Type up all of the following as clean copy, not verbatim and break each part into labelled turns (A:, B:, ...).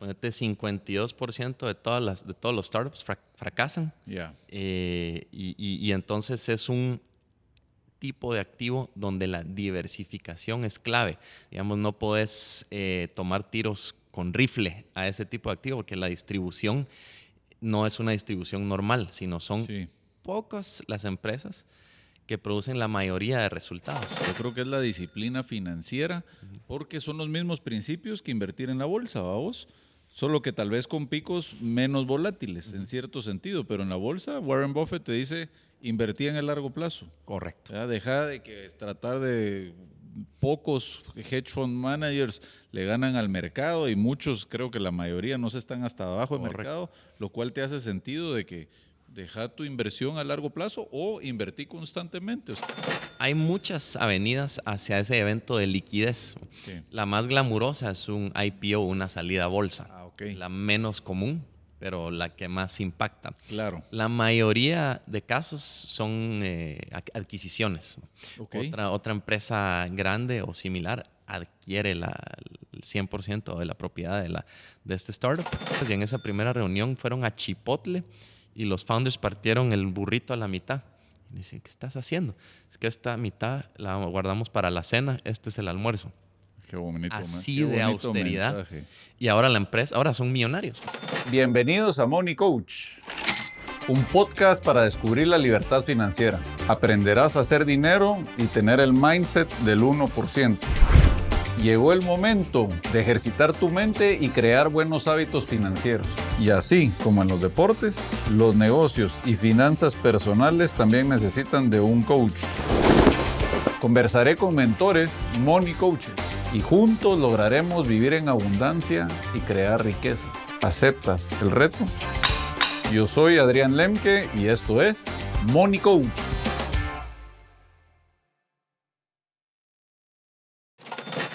A: ponete 52% de todos los startups fracasan.
B: Yeah.
A: Y entonces es un tipo de activo donde la diversificación es clave. Digamos, no podés tomar tiros con rifle a ese tipo de activo porque la distribución no es una distribución normal, sino son pocas las empresas que producen la mayoría de resultados.
B: Yo creo que es la disciplina financiera porque son los mismos principios que invertir en la bolsa, ¿vamos? Solo que tal vez con picos menos volátiles en cierto sentido, pero en la bolsa Warren Buffett te dice invertí en el largo plazo.
A: Correcto.
B: ¿Ya? Deja de que tratar de pocos hedge fund managers le ganan al mercado y muchos, creo que la mayoría no se están hasta abajo del mercado, lo cual te hace sentido de que deja tu inversión a largo plazo o invertir constantemente. O sea,
A: hay muchas avenidas hacia ese evento de liquidez.
B: sí.
A: La más glamurosa es un IPO, una salida a bolsa.
B: Okay.
A: La menos común, pero la que más impacta.
B: Claro.
A: La mayoría de casos son adquisiciones.
B: Okay.
A: Otra empresa grande o similar adquiere el 100% de la propiedad de este startup. Y en esa primera reunión fueron a Chipotle y los founders partieron el burrito a la mitad. Y dicen, ¿qué estás haciendo? Es que esta mitad la guardamos para la cena, este es el almuerzo.
B: Qué bonito,
A: así
B: qué
A: de
B: bonito
A: austeridad.
B: Mensaje.
A: Y ahora ahora son millonarios.
C: Bienvenidos a Money Coach, un podcast para descubrir la libertad financiera. Aprenderás a hacer dinero y tener el mindset del 1%. Llegó el momento de ejercitar tu mente y crear buenos hábitos financieros. Y así como en los deportes, los negocios y finanzas personales también necesitan de un coach. Conversaré con mentores Money Coaches y juntos lograremos vivir en abundancia y crear riqueza. ¿Aceptas el reto? Yo soy Adrián Lemke y esto es Money Coach.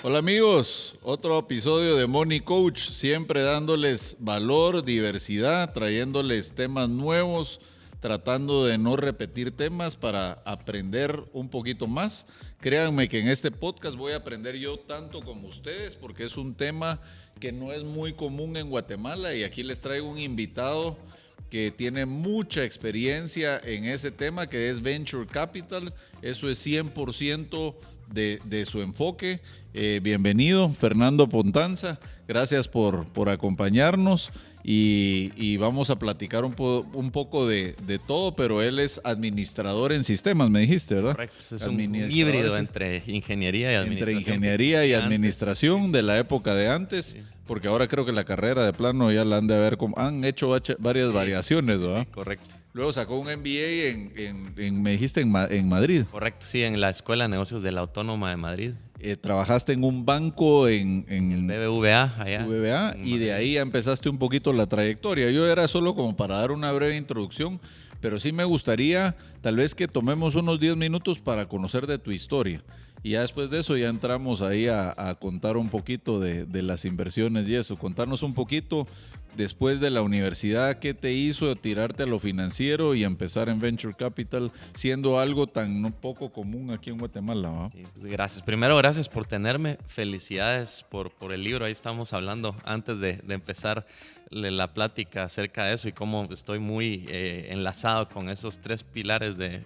B: Hola amigos, otro episodio de Money Coach, siempre dándoles valor, diversidad, trayéndoles temas nuevos, tratando de no repetir temas para aprender un poquito más. Créanme que en este podcast voy a aprender yo tanto como ustedes porque es un tema que no es muy común en Guatemala y aquí les traigo un invitado que tiene mucha experiencia en ese tema que es Venture Capital. Eso es 100% de su enfoque. Bienvenido, Fernando Pontanza. Gracias por acompañarnos y vamos a platicar un poco de todo, pero él es administrador en sistemas, me dijiste, ¿verdad?
A: Correcto, es un híbrido entre ingeniería y administración. Entre ingeniería
B: y administración de la época de antes, sí. Porque ahora creo que la carrera de plano ya la han de haber, han hecho varias variaciones, ¿verdad?
A: Sí, correcto.
B: Luego sacó un MBA me dijiste, en Madrid.
A: Correcto, sí, en la Escuela de Negocios de la Autónoma de Madrid.
B: Trabajaste en un banco
A: en el BBVA, allá.
B: BBVA, y de ahí ya empezaste un poquito la trayectoria. Yo era solo como para dar una breve introducción, pero sí me gustaría tal vez que tomemos unos 10 minutos para conocer de tu historia. Y ya después de eso ya entramos ahí a contar un poquito de las inversiones y eso. Contarnos un poquito después de la universidad, ¿qué te hizo tirarte a lo financiero y empezar en Venture Capital, siendo algo tan poco común aquí en Guatemala, ¿no?
A: Sí, pues gracias. Primero, gracias por tenerme. Felicidades por el libro. Ahí estamos hablando antes de empezar la plática acerca de eso y cómo estoy muy enlazado con esos 3 pilares de...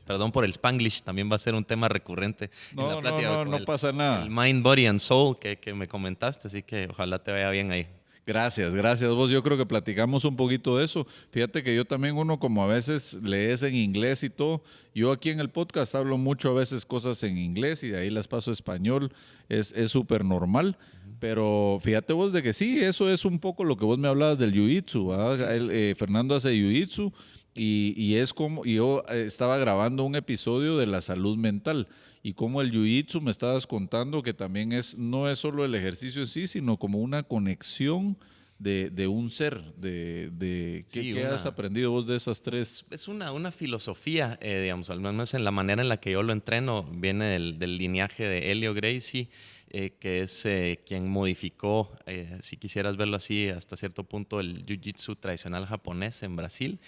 A: Perdón por el Spanglish, también va a ser un tema recurrente en la plática.
B: No pasa nada.
A: El Mind, Body and Soul que me comentaste, así que ojalá te vaya bien ahí.
B: Gracias vos. Yo creo que platicamos un poquito de eso. Fíjate que yo también como a veces lees en inglés y todo. Yo aquí en el podcast hablo mucho a veces cosas en inglés y de ahí las paso a español. Es súper normal. Pero fíjate vos de que sí, eso es un poco lo que vos me hablabas del Jiu-Jitsu. Fernando hace Jiu-Jitsu. Y es como, yo estaba grabando un episodio de la salud mental y como el Jiu-Jitsu me estabas contando que también no es solo el ejercicio en sí, sino como una conexión de un ser, ¿qué has aprendido vos de esas 3?
A: Es una filosofía, digamos, al menos en la manera en la que yo lo entreno, viene del lineaje de Helio Gracie, que es quien modificó, si quisieras verlo así, hasta cierto punto el Jiu-Jitsu tradicional japonés en Brasil.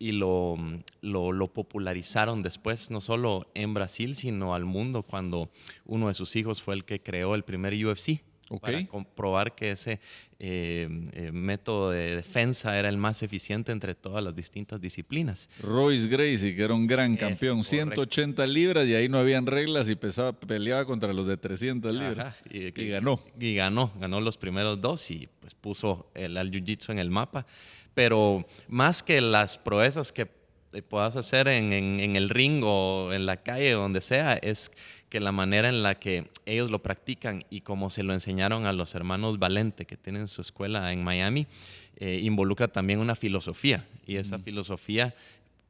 A: Y lo popularizaron después, no solo en Brasil, sino al mundo, cuando uno de sus hijos fue el que creó el primer UFC.
B: Ok.
A: para comprobar que ese método de defensa era el más eficiente entre todas las distintas disciplinas.
B: Royce Gracie, que era un gran campeón,
A: correcto.
B: 180 libras y ahí no habían reglas y peleaba contra los de 300 libras.
A: Ajá,
B: Y ganó.
A: Y ganó los primeros 2 y pues puso al jiu-jitsu en el mapa. Pero más que las proezas que puedas hacer en el ring o en la calle, donde sea, es que la manera en la que ellos lo practican y como se lo enseñaron a los hermanos Valente, que tienen su escuela en Miami, involucra también una filosofía. Y esa filosofía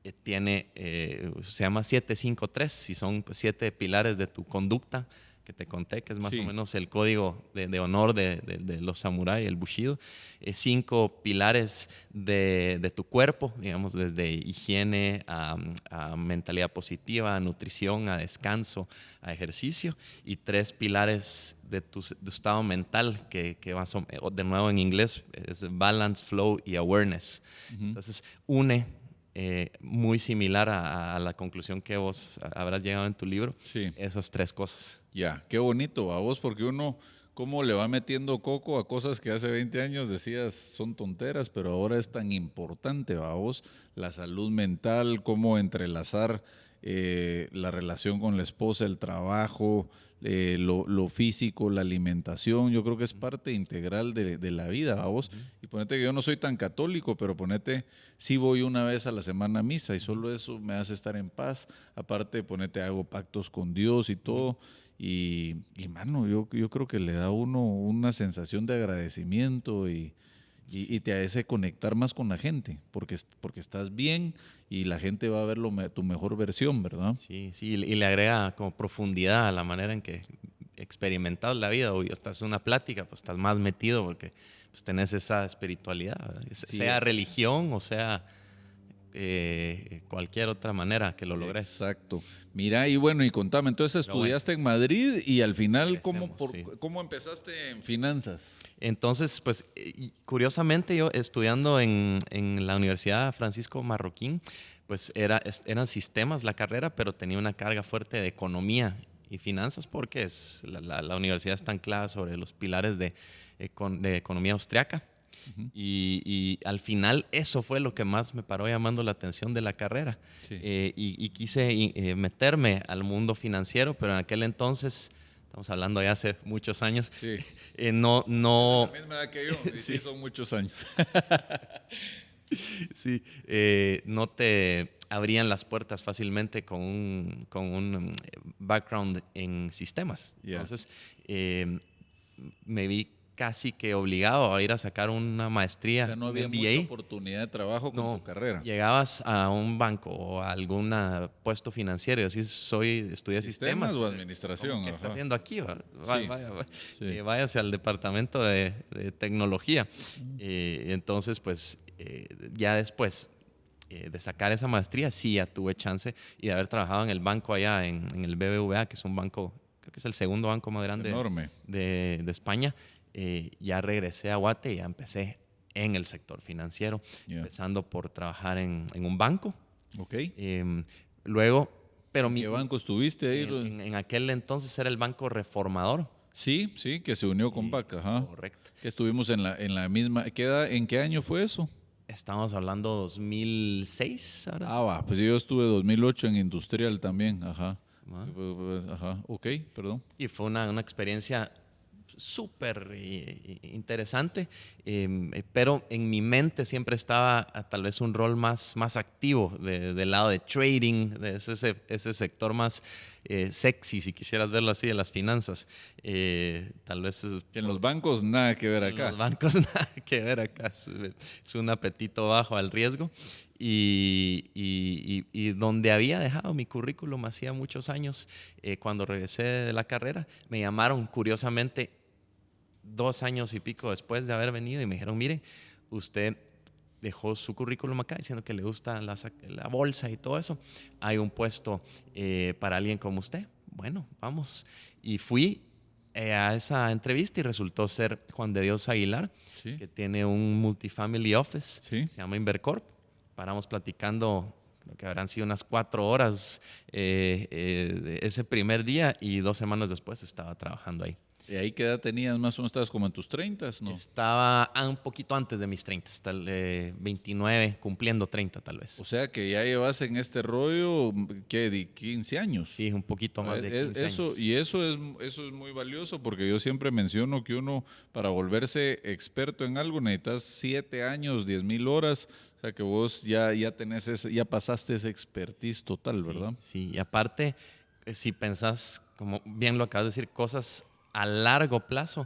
A: se llama 753, y son 7 pilares de tu conducta, que te conté, que es más
B: Sí.
A: o menos el código de honor de los samuráis, el Bushido. 5 pilares de tu cuerpo, digamos, desde higiene a mentalidad positiva, a nutrición, a descanso, a ejercicio. Y 3 pilares de tu estado mental, que de nuevo en inglés es balance, flow y awareness. Entonces, muy similar a la conclusión que vos habrás llegado en tu libro,
B: Sí.
A: esas 3 cosas.
B: Ya, qué bonito, a vos, porque uno, cómo le va metiendo coco a cosas que hace 20 años decías son tonteras, pero ahora es tan importante, a vos, la salud mental, cómo entrelazar la relación con la esposa, el trabajo, lo físico, la alimentación. Yo creo que es parte integral de la vida, a vos. Y ponete que yo no soy tan católico, pero ponete, sí voy una vez a la semana a misa y solo eso me hace estar en paz. Aparte, ponete, hago pactos con Dios y todo. Y mano, yo creo que le da a uno una sensación de agradecimiento y te hace conectar más con la gente, porque estás bien y la gente va a ver tu mejor versión, ¿verdad?
A: Sí, y le agrega como profundidad a la manera en que experimentas la vida. O estás en una plática, pues estás más metido porque pues, tenés esa espiritualidad, ¿verdad?
B: Sí.
A: Sea religión o sea cualquier otra manera que lo logres.
B: Exacto. Mira, y bueno, y contame, entonces
A: Pero bueno,
B: estudiaste en Madrid y al final,
A: regresemos, sí.
B: ¿cómo empezaste en finanzas?
A: Entonces, pues curiosamente yo estudiando en la Universidad Francisco Marroquín, pues eran sistemas la carrera, pero tenía una carga fuerte de economía y finanzas porque la universidad está anclada sobre los pilares de economía austriaca. Y al final eso fue lo que más me paró llamando la atención de la carrera.
B: Sí.
A: Y quise meterme al mundo financiero, pero en aquel entonces, estamos hablando ya hace muchos años,
B: Sí.
A: no...
B: La misma edad que yo, y sí, son muchos años.
A: Sí, no te abrían las puertas fácilmente con un background en sistemas.
B: Yeah.
A: Entonces, me vi casi que obligado a ir a sacar una maestría,
B: O sea, no
A: un
B: había
A: MBA.
B: mucha oportunidad de trabajo con tu carrera.
A: Llegabas a un banco o a algún puesto financiero y decís, estudié sistemas.
B: o administración.
A: ¿Qué está
B: Ajá.
A: haciendo aquí?
B: Sí. Sí.
A: Váyase al departamento de tecnología. Entonces, pues, ya después de sacar esa maestría, sí ya tuve chance y de haber trabajado en el banco allá, en el BBVA, que es un banco, creo que es el segundo banco más grande
B: enorme.
A: de España. Ya regresé a Guate y ya empecé en el sector financiero, empezando por trabajar en un banco.
B: Ok.
A: Luego, pero
B: ¿En qué banco estuviste ahí?
A: En aquel entonces era el Banco Reformador.
B: Sí, que se unió con Vaca. Ajá.
A: Correcto.
B: Que estuvimos en la misma. ¿En qué año fue eso?
A: Estamos hablando 2006. Ahora sí.
B: Va, pues yo estuve 2008 en Industrial también. Ajá. Ajá. Ok, perdón.
A: Y fue una experiencia súper interesante, pero en mi mente siempre estaba tal vez un rol más activo del lado de trading, de ese sector más sexy, si quisieras verlo así, de las finanzas. Tal vez
B: que en los bancos nada que ver acá.
A: En los bancos nada que ver acá, es un apetito bajo al riesgo. Y donde había dejado mi currículum hacía muchos años, cuando regresé de la carrera, me llamaron curiosamente 2 años y pico después de haber venido y me dijeron, mire, usted dejó su currículum acá diciendo que le gusta la bolsa y todo eso. Hay un puesto para alguien como usted. Bueno, vamos. Y fui a esa entrevista y resultó ser Juan de Dios Aguilar,
B: Sí.
A: que tiene un multifamily office,
B: Sí.
A: se llama Invercorp. Paramos platicando, creo que habrán sido unas 4 horas ese primer día y 2 semanas después estaba trabajando ahí.
B: ¿Y ahí qué edad tenías más o menos? ¿Estabas como en tus 30, no?
A: Estaba un poquito antes de mis 30, hasta el 29, cumpliendo 30 tal vez.
B: O sea que ya llevas en este rollo, ¿qué? De 15 años.
A: Sí, un poquito más de 15 años.
B: Y eso es muy valioso porque yo siempre menciono que uno, para volverse experto en algo, necesitas 7 años, 10,000 horas. O sea que vos ya ya pasaste ese expertise total, ¿verdad?
A: Sí, y aparte, si pensás, como bien lo acabas de decir, cosas a largo plazo,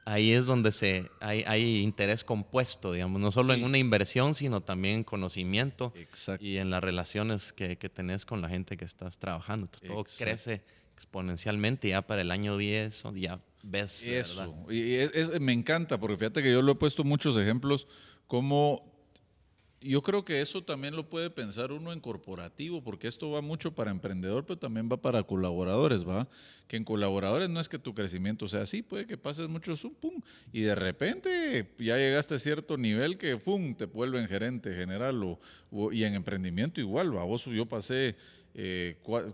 A: ahí es donde hay interés compuesto, digamos, no solo en una inversión, sino también en conocimiento.
B: Exacto.
A: Y en las relaciones que tenés con la gente que estás trabajando. Entonces, todo crece exponencialmente y ya para el año 10 ya ves,
B: Eso.
A: ¿verdad?
B: Y me encanta porque fíjate que yo lo he puesto muchos ejemplos como yo creo que eso también lo puede pensar uno en corporativo, porque esto va mucho para emprendedor, pero también va para colaboradores, ¿va? Que en colaboradores no es que tu crecimiento sea así, puede que pases mucho zoom, pum, y de repente ya llegaste a cierto nivel que, pum, te vuelven gerente general, y en emprendimiento igual, ¿va? Yo pasé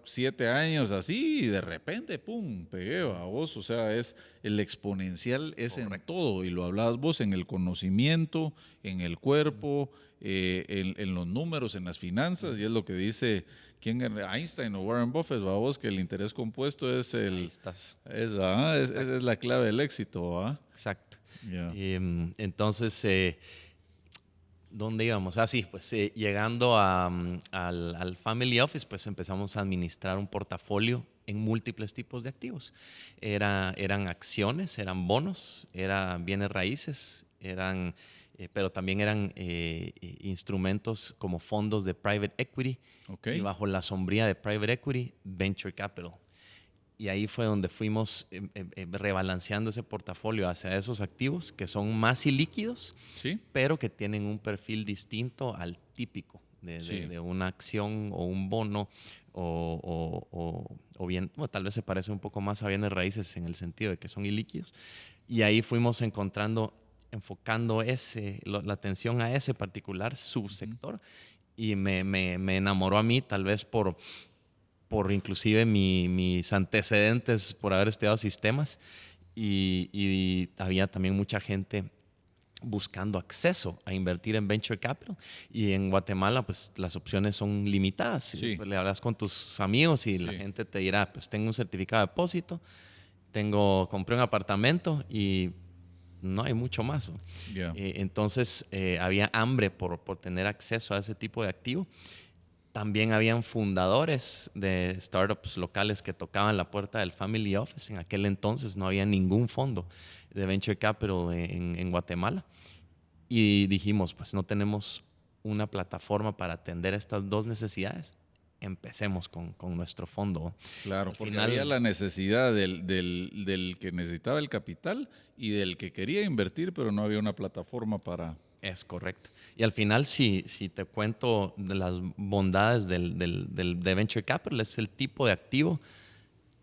B: 7 años así y de repente, pum, pegué a vos. O sea, el exponencial es en todo y lo hablabas vos en el conocimiento, en el cuerpo, en los números, en las finanzas, y es lo que dice Einstein o Warren Buffett, ¿va? Vos, que el interés compuesto es
A: Ahí estás.
B: esa es la clave del éxito, ¿va?
A: Exacto.
B: Yeah.
A: Entonces, ¿dónde íbamos? Sí, pues llegando al Family Office, pues empezamos a administrar un portafolio en múltiples tipos de activos. Eran acciones, eran bonos, eran bienes raíces, pero también eran instrumentos como fondos de private equity.
B: Okay.
A: Y bajo la sombría de private equity, venture capital. Y ahí fue donde fuimos rebalanceando ese portafolio hacia esos activos que son más ilíquidos,
B: ¿Sí?
A: pero que tienen un perfil distinto al típico de una acción o un bono o bien, bueno, tal vez se parece un poco más a bienes raíces en el sentido de que son ilíquidos. Y ahí fuimos enfocando la atención a ese particular subsector. Y me enamoró a mí, tal vez por inclusive mis antecedentes por haber estudiado sistemas y había también mucha gente buscando acceso a invertir en venture capital y en Guatemala pues las opciones son limitadas.
B: Sí.
A: Pues, le hablas con tus amigos y la gente te dirá pues tengo un certificado de depósito, compré un apartamento y no hay mucho más.
B: Yeah.
A: Entonces había hambre por tener acceso a ese tipo de activo. También habían fundadores de startups locales que tocaban la puerta del Family Office. En aquel entonces no había ningún fondo de venture capital en Guatemala. Y dijimos, pues no tenemos una plataforma para atender estas dos necesidades. Empecemos con nuestro fondo.
B: Claro, porque había la necesidad del que necesitaba el capital y del que quería invertir, pero no había una plataforma para...
A: Es correcto. Y al final, si te cuento de las bondades de Venture Capital, es el tipo de activo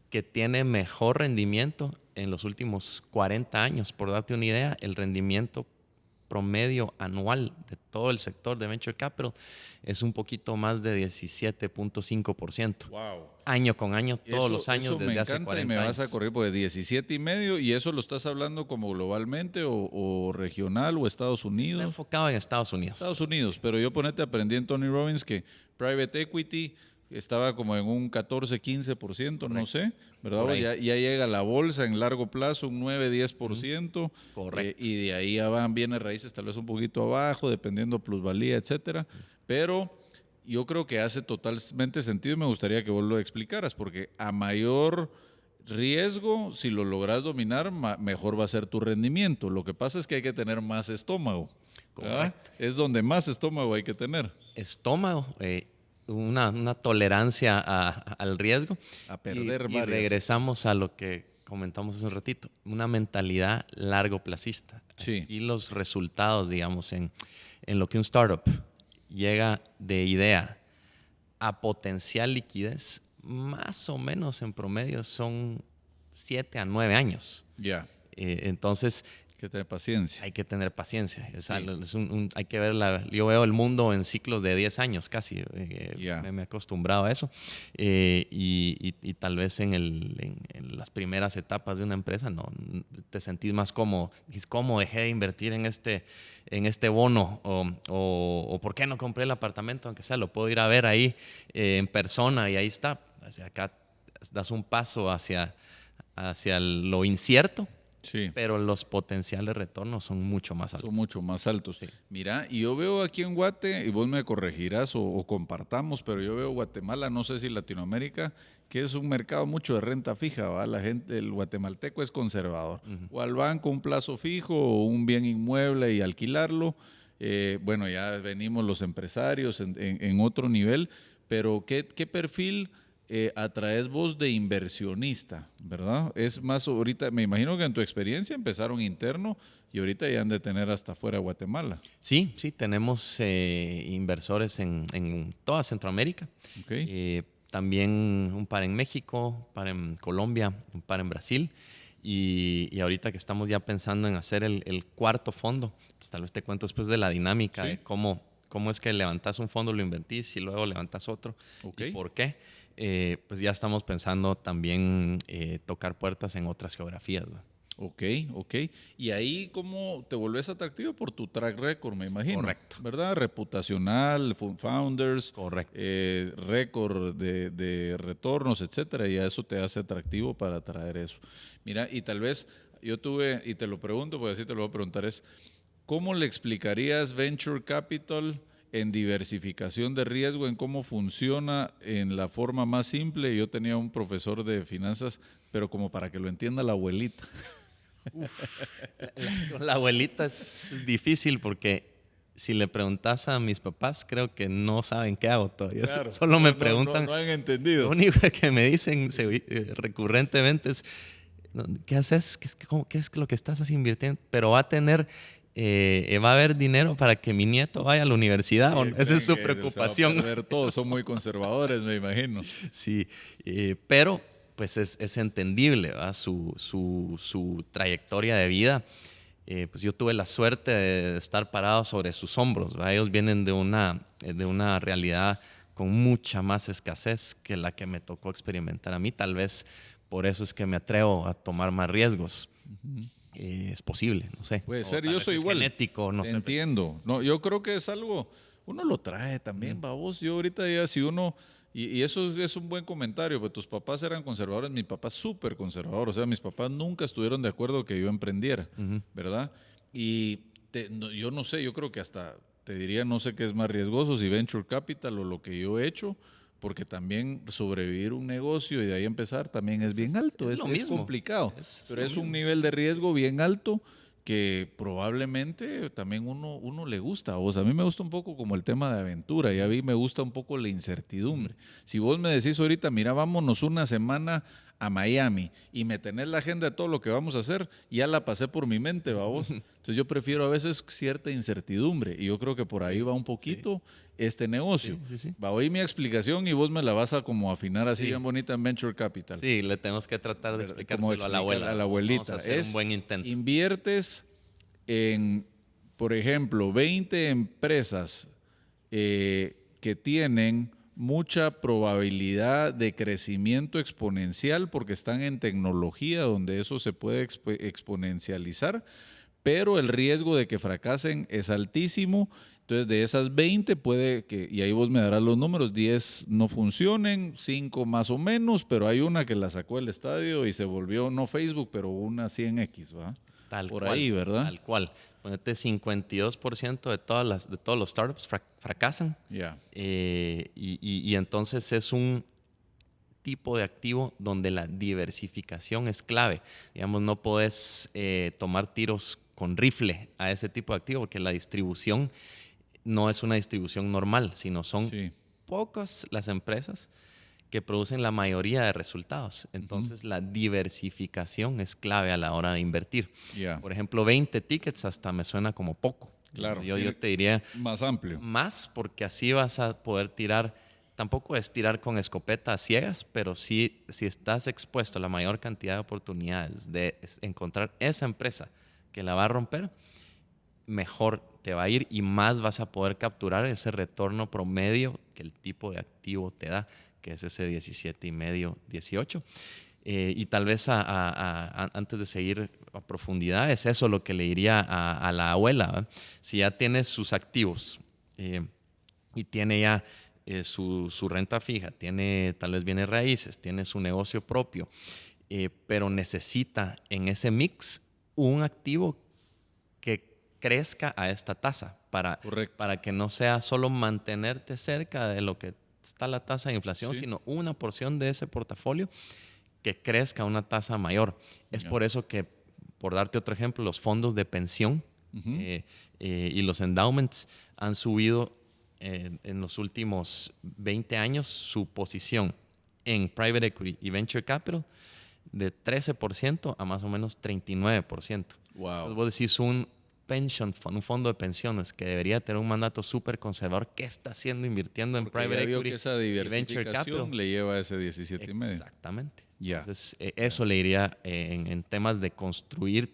A: que tiene mejor rendimiento en los últimos 40 años. Por darte una idea, el rendimiento promedio anual de todo el sector de Venture Capital es un poquito más de 17.5%.
B: Wow.
A: Año con año, todos los años desde hace 40 años.
B: Me vas a correr porque 17,5, y eso lo estás hablando como globalmente o regional o Estados Unidos.
A: Está enfocado en Estados Unidos.
B: Estados Unidos, pero yo aprendí en Tony Robbins que private equity estaba como en un 14-15%, no sé, ¿verdad? Ya llega la bolsa en largo plazo, un 9-10%.
A: Correcto.
B: Y de ahí ya van bienes raíces tal vez un poquito abajo, dependiendo plusvalía, etcétera. Pero yo creo que hace totalmente sentido y me gustaría que vos lo explicaras, porque a mayor riesgo, si lo logras dominar, mejor va a ser tu rendimiento. Lo que pasa es que hay que tener más estómago.
A: Correcto.
B: Es donde más estómago hay que tener.
A: Estómago, una tolerancia al riesgo.
B: A perder
A: y
B: varias.
A: regresamos a lo que comentamos hace un ratito, una mentalidad largoplacista.
B: Sí.
A: Y los resultados, digamos, en lo que un startup llega de idea a potencial liquidez, más o menos en promedio son 7 a 9 años.
B: Ya.
A: Entonces,
B: Que tener paciencia.
A: Hay que tener paciencia.
B: Sí.
A: Hay que ver yo veo el mundo en ciclos de 10 años casi.
B: Ya.
A: Me he acostumbrado a eso. Y tal vez en las primeras etapas de una empresa no te sentís más cómodo. Dices, ¿cómo dejé de invertir en este bono? O ¿por qué no compré el apartamento? Aunque sea, lo puedo ir a ver ahí en persona y ahí está. O sea, acá das un paso hacia lo incierto.
B: Sí.
A: Pero los potenciales retornos son mucho más altos.
B: Son mucho más altos.
A: Sí.
B: Mira, y yo veo aquí en Guate, y vos me corregirás o compartamos, pero yo veo Guatemala, no sé si Latinoamérica, que es un mercado mucho de renta fija, ¿va? La gente, el guatemalteco es conservador. O al banco un plazo fijo o un bien inmueble y alquilarlo. Bueno, ya venimos los empresarios en otro nivel, pero ¿qué perfil atraes vos de inversionista, verdad? Es más, ahorita, me imagino que en tu experiencia empezaron interno y ahorita ya han de tener hasta fuera de Guatemala.
A: Sí, tenemos inversores en toda Centroamérica.
B: Okay.
A: También un par en México, un par en Colombia, un par en Brasil. Y ahorita que estamos ya pensando en hacer el cuarto fondo, pues tal vez te cuento después de la dinámica de cómo es que levantas un fondo, lo invertís y luego levantas otro.
B: Okay.
A: ¿Y por qué? Pues ya estamos pensando también tocar puertas en otras geografías, ¿no?
B: Ok. Y ahí, ¿cómo te volvés atractivo? Por tu track record, me imagino.
A: Correcto.
B: ¿Verdad? Reputacional, founders.
A: Correcto.
B: Récord de retornos, etcétera. Y a eso te hace atractivo para atraer eso. Mira, y tal vez yo tuve, y te lo pregunto, porque así te lo voy a preguntar, es, ¿cómo le explicarías Venture Capital en diversificación de riesgo, en cómo funciona en la forma más simple? Yo tenía un profesor de finanzas, pero como para que lo entienda la abuelita.
A: La abuelita es difícil porque si le preguntas a mis papás, creo que no saben qué hago todavía.
B: Claro,
A: Solo me preguntan.
B: No han entendido.
A: Lo único que me dicen recurrentemente es, ¿qué haces? ¿Qué es lo que estás invirtiendo? Pero va a haber dinero para que mi nieto vaya a la universidad. ¿O no? Esa es su preocupación.
B: Todos son muy conservadores, me imagino.
A: Sí, pero pues es entendible, ¿verdad? Su trayectoria de vida. Pues yo tuve la suerte de estar parado sobre sus hombros, ¿verdad? Ellos vienen de una realidad con mucha más escasez que la que me tocó experimentar a mí. Tal vez por eso es que me atrevo a tomar más riesgos. Es posible, no sé.
B: Puede ser, yo soy igual.
A: Genético, no sé.
B: Entiendo. No, yo creo que es algo, uno lo trae también, babos. Yo ahorita ya si uno, y eso es un buen comentario, pues tus papás eran conservadores, mi papá súper conservador, o sea, mis papás nunca estuvieron de acuerdo que yo emprendiera, ¿verdad? Y yo no sé, yo creo que hasta te diría, no sé qué es más riesgoso, si Venture Capital o lo que yo he hecho, porque también sobrevivir un negocio y de ahí empezar también es bien alto, es complicado, pero es un nivel de riesgo bien alto que probablemente también uno le gusta. O sea, a mí me gusta un poco como el tema de aventura y a mí me gusta un poco la incertidumbre. Si vos me decís ahorita, mira, vámonos una semana a Miami y me tenés la agenda de todo lo que vamos a hacer, ya la pasé por mi mente, vos. Entonces yo prefiero a veces cierta incertidumbre y yo creo que por ahí va un poquito este negocio.
A: Sí.
B: Va a oír mi explicación y vos me la vas a como afinar así bien bonita en Venture Capital.
A: Sí, le tenemos que tratar de explicárselo a la abuela.
B: A la abuelita.
A: Vamos a hacer un buen intento.
B: Inviertes en, por ejemplo, 20 empresas que tienen mucha probabilidad de crecimiento exponencial porque están en tecnología donde eso se puede exponencializar, pero el riesgo de que fracasen es altísimo. Entonces, de esas 20 puede que, y ahí vos me darás los números, 10 no funcionen, 5 más o menos, pero hay una que la sacó del estadio y se volvió, no Facebook, pero una 100X, ¿va? Por ahí, ¿verdad?
A: Tal cual. Ponete 52% de todos los startups fracasan.
B: Ya.
A: Y entonces es un tipo de activo donde la diversificación es clave. Digamos, no podés tomar tiros con rifle a ese tipo de activo porque la distribución no es una distribución normal, sino son pocas las empresas que producen la mayoría de resultados. Entonces, la diversificación es clave a la hora de invertir. Por ejemplo, 20 tickets hasta me suena como poco.
B: Claro.
A: Yo te diría...
B: Más amplio.
A: Más, porque así vas a poder tirar... Tampoco es tirar con escopeta a ciegas, pero sí, si estás expuesto a la mayor cantidad de oportunidades de encontrar esa empresa que la va a romper, mejor te va a ir y más vas a poder capturar ese retorno promedio que el tipo de activo te da, que es ese 17,5, 18. Y tal vez antes de seguir a profundidad, es eso lo que le diría a la abuela, ¿verdad? Si ya tiene sus activos y tiene ya su renta fija, tiene tal vez bienes raíces, tiene su negocio propio, pero necesita en ese mix un activo que crezca a esta tasa para que no sea solo mantenerte cerca de lo que está la tasa de inflación, sino una porción de ese portafolio que crezca a una tasa mayor. Es por eso que, por darte otro ejemplo, los fondos de pensión y los endowments han subido en los últimos 20 años su posición en private equity y venture capital de 13% a más o menos 39%.
B: Wow.
A: Entonces vos decís un pension fund, un fondo de pensiones que debería tener un mandato súper conservador, ¿qué está haciendo invirtiendo en private equity
B: que esa
A: y venture capital?
B: diversificación le lleva a ese 17,5.
A: Exactamente. Entonces, eso le diría en temas de construir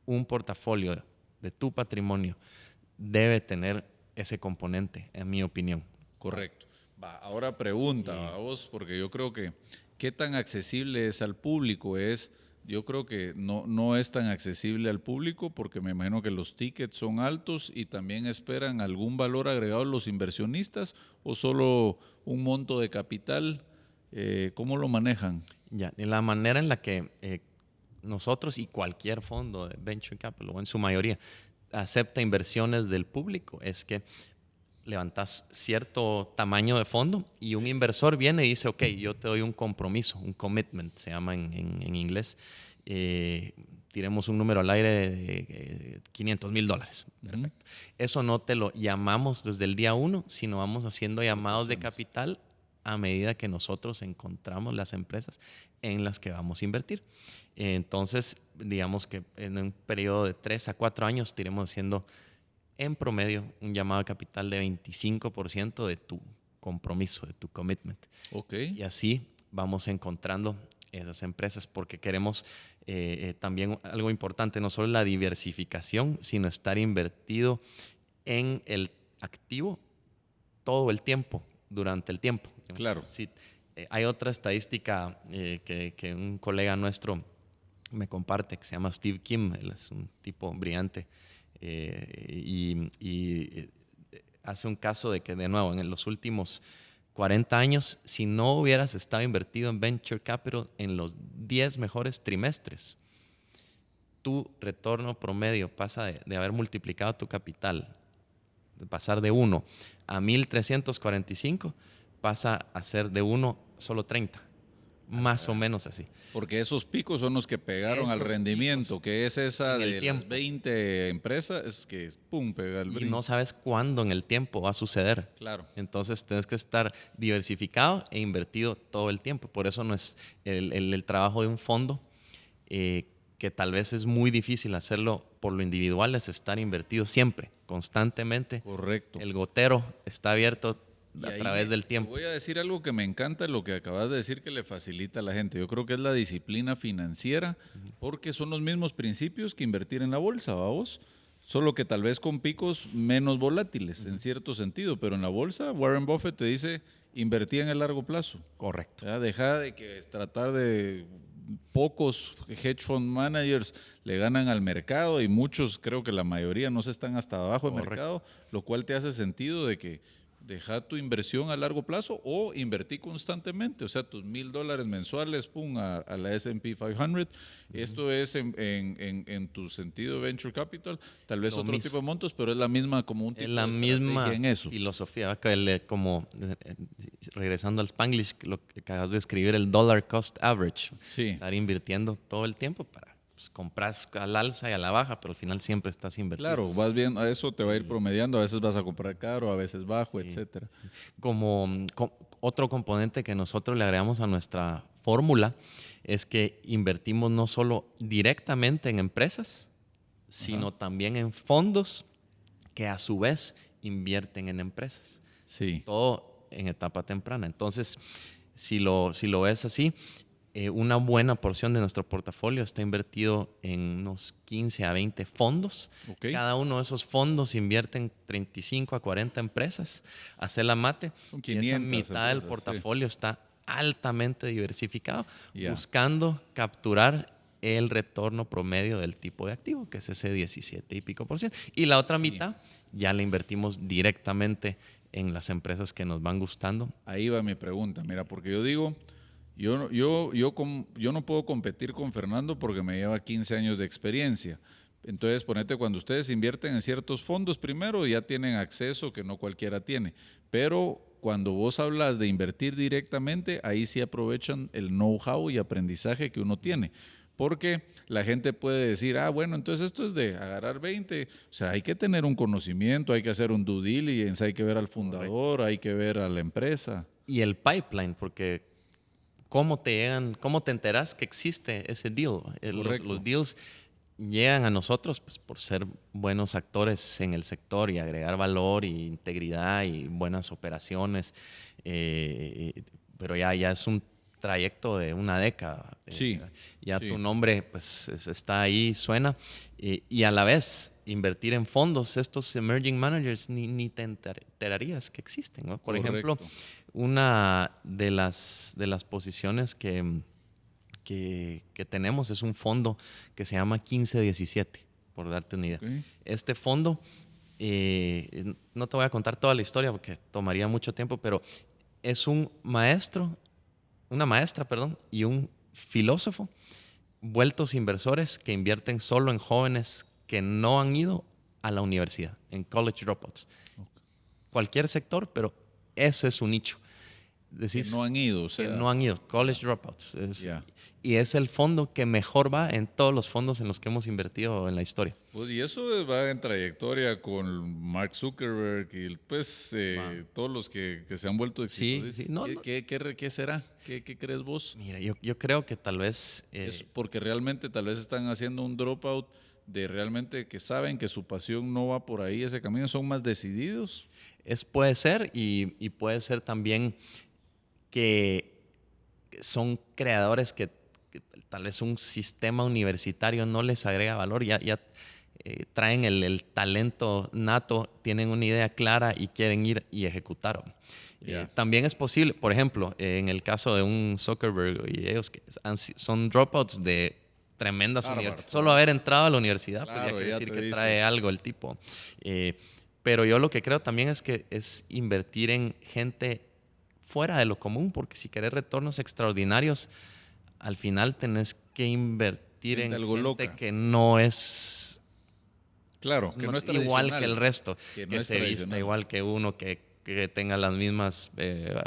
A: un portafolio de tu patrimonio, debe tener ese componente, en mi opinión.
B: Correcto. Ahora pregunta a vos, porque yo creo que ¿qué tan accesible es al público? Yo creo que no es tan accesible al público porque me imagino que los tickets son altos y también esperan algún valor agregado los inversionistas o solo un monto de capital. ¿Cómo lo manejan?
A: Ya, de la manera en la que nosotros y cualquier fondo de venture capital, o en su mayoría, acepta inversiones del público, es que levantas cierto tamaño de fondo y un inversor viene y dice, ok, yo te doy un compromiso, un commitment, se llama en inglés. Tiremos un número al aire de $500,000. Perfecto. Eso no te lo llamamos desde el día 1, sino vamos haciendo llamados de capital a medida que nosotros encontramos las empresas en las que vamos a invertir. Entonces, digamos que en un periodo de 3 a 4 años iremos haciendo en promedio un llamado de capital de 25% de tu compromiso, de tu commitment.
B: Okay.
A: Y así vamos encontrando esas empresas porque queremos también algo importante, no solo la diversificación, sino estar invertido en el activo todo el tiempo, durante el tiempo.
B: Claro.
A: Sí, hay otra estadística que un colega nuestro me comparte que se llama Steve Kim. Él es un tipo brillante y hace un caso de que, de nuevo, en los últimos 40 años, si no hubieras estado invertido en venture capital en los 10 mejores trimestres, tu retorno promedio pasa de haber multiplicado tu capital, de pasar de 1 a 1,345, pasa a ser de 1 solo 30. Más o menos así.
B: Porque esos picos son los que pegaron al rendimiento, que es esa de las 20 empresas, es que pum, pega el brinco.
A: Y no sabes cuándo en el tiempo va a suceder.
B: Claro.
A: Entonces tienes que estar diversificado e invertido todo el tiempo. Por eso no es el trabajo de un fondo, que tal vez es muy difícil hacerlo por lo individual, es estar invertido siempre, constantemente.
B: Correcto.
A: El gotero está abierto a través del tiempo.
B: Voy a decir algo que me encanta, lo que acabas de decir, que le facilita a la gente. Yo creo que es la disciplina financiera, porque son los mismos principios que invertir en la bolsa, ¿vamos? Solo que tal vez con picos menos volátiles, en cierto sentido. Pero en la bolsa, Warren Buffett te dice, invertí en el largo plazo.
A: Correcto.
B: ¿Ya? Deja de que tratar de... Pocos hedge fund managers le ganan al mercado y muchos, creo que la mayoría, no se están hasta abajo del mercado, lo cual te hace sentido de que deja tu inversión a largo plazo o invertí constantemente, o sea, tus $1,000 mensuales, pum, a la S&P 500. Esto es en tu sentido de venture capital, tal vez otro tipo de montos, pero es la misma, como un tipo
A: de estrategia en eso. Es la misma filosofía, como regresando al Spanglish, lo que acabas de escribir, el dollar cost average.
B: Sí.
A: Estar invirtiendo todo el tiempo para... compras al alza y a la baja, pero al final siempre estás invirtiendo.
B: Claro, vas bien, a eso te va a ir promediando, a veces vas a comprar caro, a veces bajo, etcétera.
A: Sí. Como otro componente que nosotros le agregamos a nuestra fórmula es que invertimos no solo directamente en empresas, sino también en fondos que a su vez invierten en empresas.
B: Sí.
A: Todo en etapa temprana. Entonces, si lo ves así, una buena porción de nuestro portafolio está invertido en unos 15 a 20 fondos.
B: Ok.
A: Cada uno de esos fondos invierte en 35 a 40 empresas. Hacer la mate.
B: Son
A: Y esa
B: 500
A: mitad del
B: empresas,
A: portafolio está altamente diversificado,
B: Ya.
A: buscando capturar el retorno promedio del tipo de activo, que es ese 17 y pico %. Y la otra
B: Sí.
A: mitad ya la invertimos directamente en las empresas que nos van gustando.
B: Ahí va mi pregunta, mira, porque yo digo, yo no puedo competir con Fernando porque me lleva 15 años de experiencia. Entonces, ponete, cuando ustedes invierten en ciertos fondos, primero ya tienen acceso que no cualquiera tiene, pero cuando vos hablas de invertir directamente, ahí sí aprovechan el know-how y aprendizaje que uno tiene. Porque la gente puede decir, bueno, entonces esto es de agarrar 20. O sea, hay que tener un conocimiento, hay que hacer un due diligence, hay que ver al fundador, hay que ver a la empresa.
A: Y el pipeline, porque cómo te enteras que existe ese deal.
B: Correcto.
A: Los deals llegan a nosotros pues, por ser buenos actores en el sector y agregar valor y integridad y buenas operaciones. Pero ya es un trayecto de una década.
B: Sí,
A: Ya
B: sí.
A: tu nombre pues está ahí, suena. Y a la vez, invertir en fondos, estos emerging managers, ni te enterarías que existen, ¿no? Por ejemplo,
B: Correcto.
A: una de las posiciones que tenemos es un fondo que se llama 1517, por darte una idea.
B: Ok.
A: Este fondo, no te voy a contar toda la historia porque tomaría mucho tiempo, pero es una maestra, y un filósofo vueltos inversores que invierten solo en jóvenes que no han ido a la universidad, en college dropouts. Cualquier sector, pero ese es su nicho. Decís
B: Que no han ido, o
A: que
B: sea.
A: no han ido, college dropouts.
B: Ya.
A: Y es el fondo que mejor va en todos los fondos en los que hemos invertido en la historia.
B: Pues, y eso va en trayectoria con Mark Zuckerberg y pues todos los que se han vuelto exitosos.
A: Sí. No,
B: ¿Qué será? ¿Qué crees vos?
A: Mira, yo creo que tal vez...
B: Es porque realmente tal vez están haciendo un dropout de realmente que saben que su pasión no va por ahí, ese camino, son más decididos.
A: puede ser y puede ser también que son creadores que tal vez un sistema universitario no les agrega valor, ya traen el talento nato, tienen una idea clara y quieren ir y ejecutar. También es posible, por ejemplo, en el caso de un Zuckerberg y ellos que son dropouts de tremendas universidades. Solo haber entrado a la universidad, pues ya quiere decir que trae algo el tipo. Pero yo lo que creo también es que es invertir en gente fuera de lo común, porque si querés retornos extraordinarios, al final tenés que invertir en
B: algo
A: gente
B: loca.
A: que no es,
B: claro, que no es
A: igual que el resto,
B: que
A: que
B: no es
A: se vista
B: tradicional.
A: igual que uno, que tenga las mismas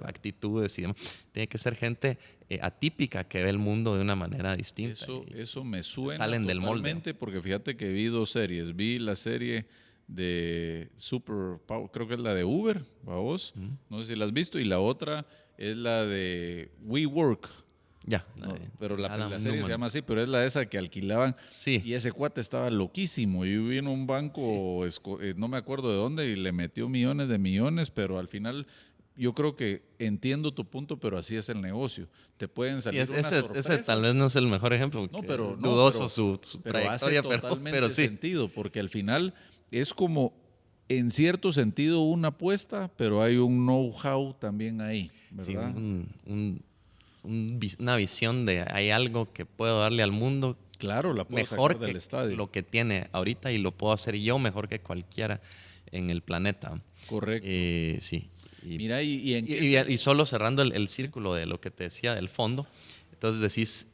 A: actitudes y demás. Tiene que ser gente atípica que ve el mundo de una manera distinta.
B: Eso me suena
A: salen del molde.
B: totalmente porque fíjate que vi dos series. Vi la serie de Super Power, creo que es la de Uber, ¿va vos? No sé si la has visto. Y la otra es la de WeWork.
A: Ya.
B: No, pero la
A: Adam
B: serie
A: Newman.
B: se llama así, pero es la de esa que alquilaban.
A: Sí.
B: Y ese cuate estaba loquísimo. Y vino un banco, no me acuerdo de dónde, y le metió millones de millones, pero al final yo creo que entiendo tu punto, pero así es el negocio. Te pueden salir unas sorpresas.
A: Ese tal vez no es el mejor ejemplo.
B: No, pero
A: dudoso su
B: pero
A: trayectoria,
B: hace totalmente
A: pero sí.
B: sentido, porque al final es como, en cierto sentido, una apuesta, pero hay un know-how también ahí, ¿verdad?
A: Sí, una visión de hay algo que puedo darle al mundo
B: Claro, la puedo
A: mejor
B: sacar del
A: que
B: estadio.
A: lo que tiene ahorita y lo puedo hacer yo mejor que cualquiera en el planeta.
B: Correcto.
A: Sí.
B: Mira,
A: y solo cerrando el círculo de lo que te decía del fondo, entonces decís,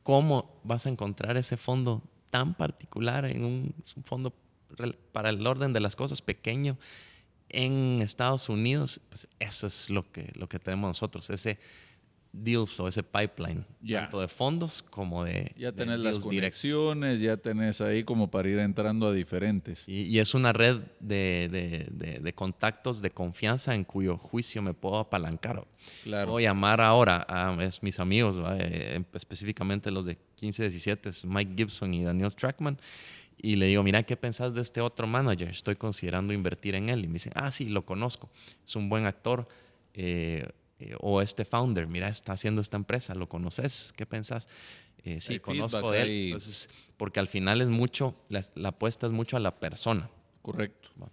A: ¿cómo vas a encontrar ese fondo tan particular en un fondo para el orden de las cosas pequeño en Estados Unidos? Pues eso es lo que tenemos nosotros, ese deal flow, ese pipeline, tanto de fondos como de
B: ya tenés
A: de
B: las
A: directos.
B: conexiones, ya tenés ahí como para ir entrando a diferentes.
A: Y es una red de contactos de confianza en cuyo juicio me puedo apalancar.
B: Claro.
A: Puedo llamar ahora a mis amigos, específicamente los de 1517, Mike Gibson y Daniel Strackman, y le digo, mira, ¿qué pensás de este otro manager? Estoy considerando invertir en él. Y me dicen, sí, lo conozco. Es un buen actor. o este founder, mira, está haciendo esta empresa, ¿lo conoces? ¿Qué pensás? Sí,
B: Hay
A: conozco
B: feedback
A: de él.
B: ahí.
A: Entonces, porque al final es mucho, la apuesta es mucho a la persona.
B: Correcto.
A: Va.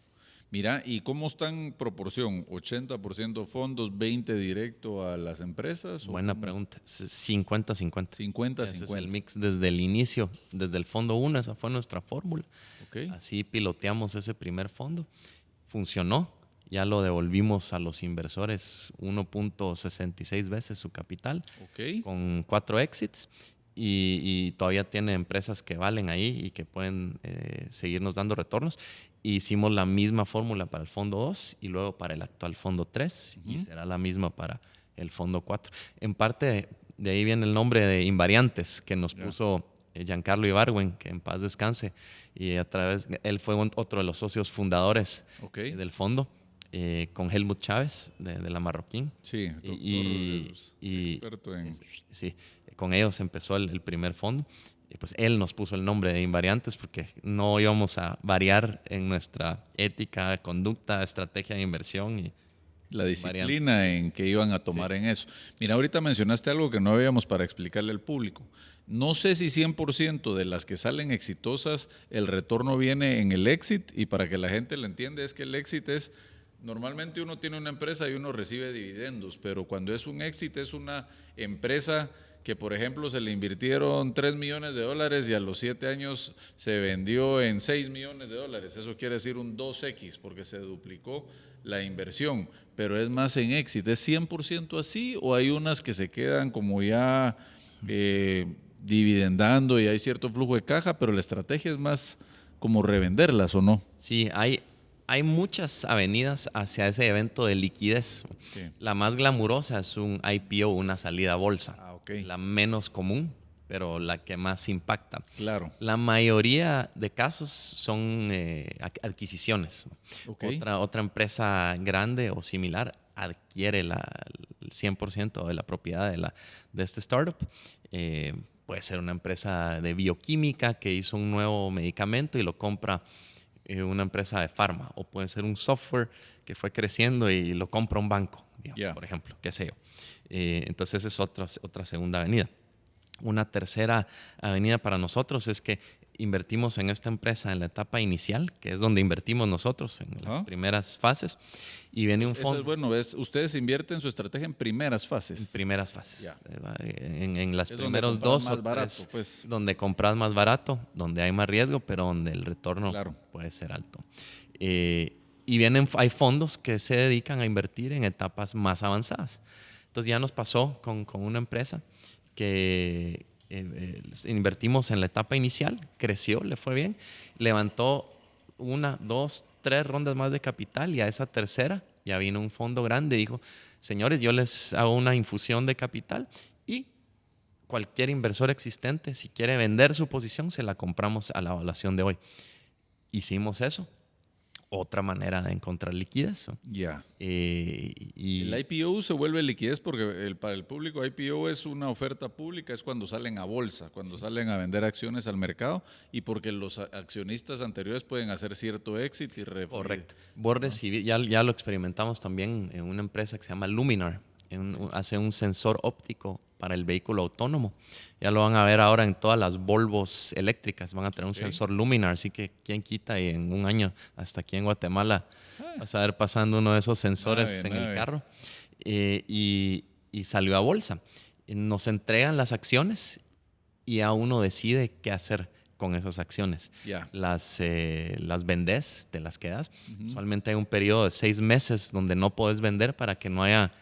B: Mira, ¿y cómo están en proporción? ¿80% fondos, 20% directo a las empresas?
A: Buena
B: cómo?
A: pregunta. 50-50.
B: 50-50.
A: Ese es el mix desde el inicio, desde el fondo 1, esa fue nuestra fórmula.
B: Ok.
A: Así piloteamos ese primer fondo. Funcionó. Ya lo devolvimos a los inversores 1.66 veces su capital,
B: Ok.
A: con 4 exits. Y todavía tiene empresas que valen ahí y que pueden seguirnos dando retornos. Hicimos la misma fórmula para el fondo 2 y luego para el actual fondo 3 y será la misma para el fondo 4. En parte de ahí viene el nombre de Invariantes que nos puso Giancarlo Ibargüen, que en paz descanse. Y él fue otro de los socios fundadores del fondo. Con Helmut Chávez de la Marroquín.
B: Sí, doctor, experto en...
A: Sí, con ellos empezó el primer fondo. Y pues él nos puso el nombre de Invariantes porque no íbamos a variar en nuestra ética, conducta, estrategia de inversión y
B: la disciplina en que iban a tomar en eso. Mira, ahorita mencionaste algo que no habíamos para explicarle al público. No sé si 100% de las que salen exitosas, el retorno viene en el exit, y para que la gente lo entienda es que el exit es... Normalmente uno tiene una empresa y uno recibe dividendos, pero cuando es un exit es una empresa que, por ejemplo, se le invirtieron $3 millones y a los 7 años se vendió en $6 millones. Eso quiere decir un 2X porque se duplicó la inversión, pero es más en exit. ¿Es 100% así o hay unas que se quedan como ya dividendando y hay cierto flujo de caja, pero la estrategia es más como revenderlas o no?
A: Sí, hay muchas avenidas hacia ese evento de liquidez.
B: Sí.
A: La más glamurosa es un IPO, una salida a bolsa. La menos común, pero la que más impacta.
B: Claro.
A: La mayoría de casos son adquisiciones. Otra empresa grande o similar adquiere el 100% de la propiedad de este startup. Puede ser una empresa de bioquímica que hizo un nuevo medicamento y lo compra una empresa de farma, o puede ser un software que fue creciendo y lo compra un banco, digamos, por ejemplo, qué sé yo. Entonces esa es otra segunda avenida. Una tercera avenida para nosotros es que invertimos en esta empresa en la etapa inicial, que es donde invertimos nosotros en las primeras fases, y viene un fondo.
B: Eso es bueno, ustedes invierten su estrategia en primeras fases.
A: En primeras fases.
B: Ya.
A: En las
B: es
A: primeros 2 o 3,
B: pues.
A: donde compras más barato, donde hay más riesgo, pero donde el retorno puede ser alto. Y hay fondos que se dedican a invertir en etapas más avanzadas. Entonces ya nos pasó con una empresa que invertimos en la etapa inicial, creció, le fue bien, levantó 1, 2, 3 rondas más de capital y a esa tercera ya vino un fondo grande y dijo, señores, yo les hago una infusión de capital y cualquier inversor existente, si quiere vender su posición, se la compramos a la evaluación de hoy. Hicimos eso. Otra manera de encontrar liquidez.
B: Ya.
A: Y
B: el IPO se vuelve liquidez porque para el público IPO es una oferta pública, es cuando salen a bolsa, cuando salen a vender acciones al mercado y porque los accionistas anteriores pueden hacer cierto éxito y
A: correcto. Vos ya lo experimentamos también en una empresa que se llama Luminar. Hace un sensor óptico para el vehículo autónomo. Ya lo van a ver ahora en todas las Volvos eléctricas. Van a tener un sensor Luminar, así que quién quita y en un año hasta aquí en Guatemala vas a ver pasando uno de esos sensores en el carro. Y salió a bolsa. Nos entregan las acciones y a uno decide qué hacer con esas acciones. Las vendes, te las quedas. Usualmente hay un periodo de 6 meses donde no puedes vender para que no haya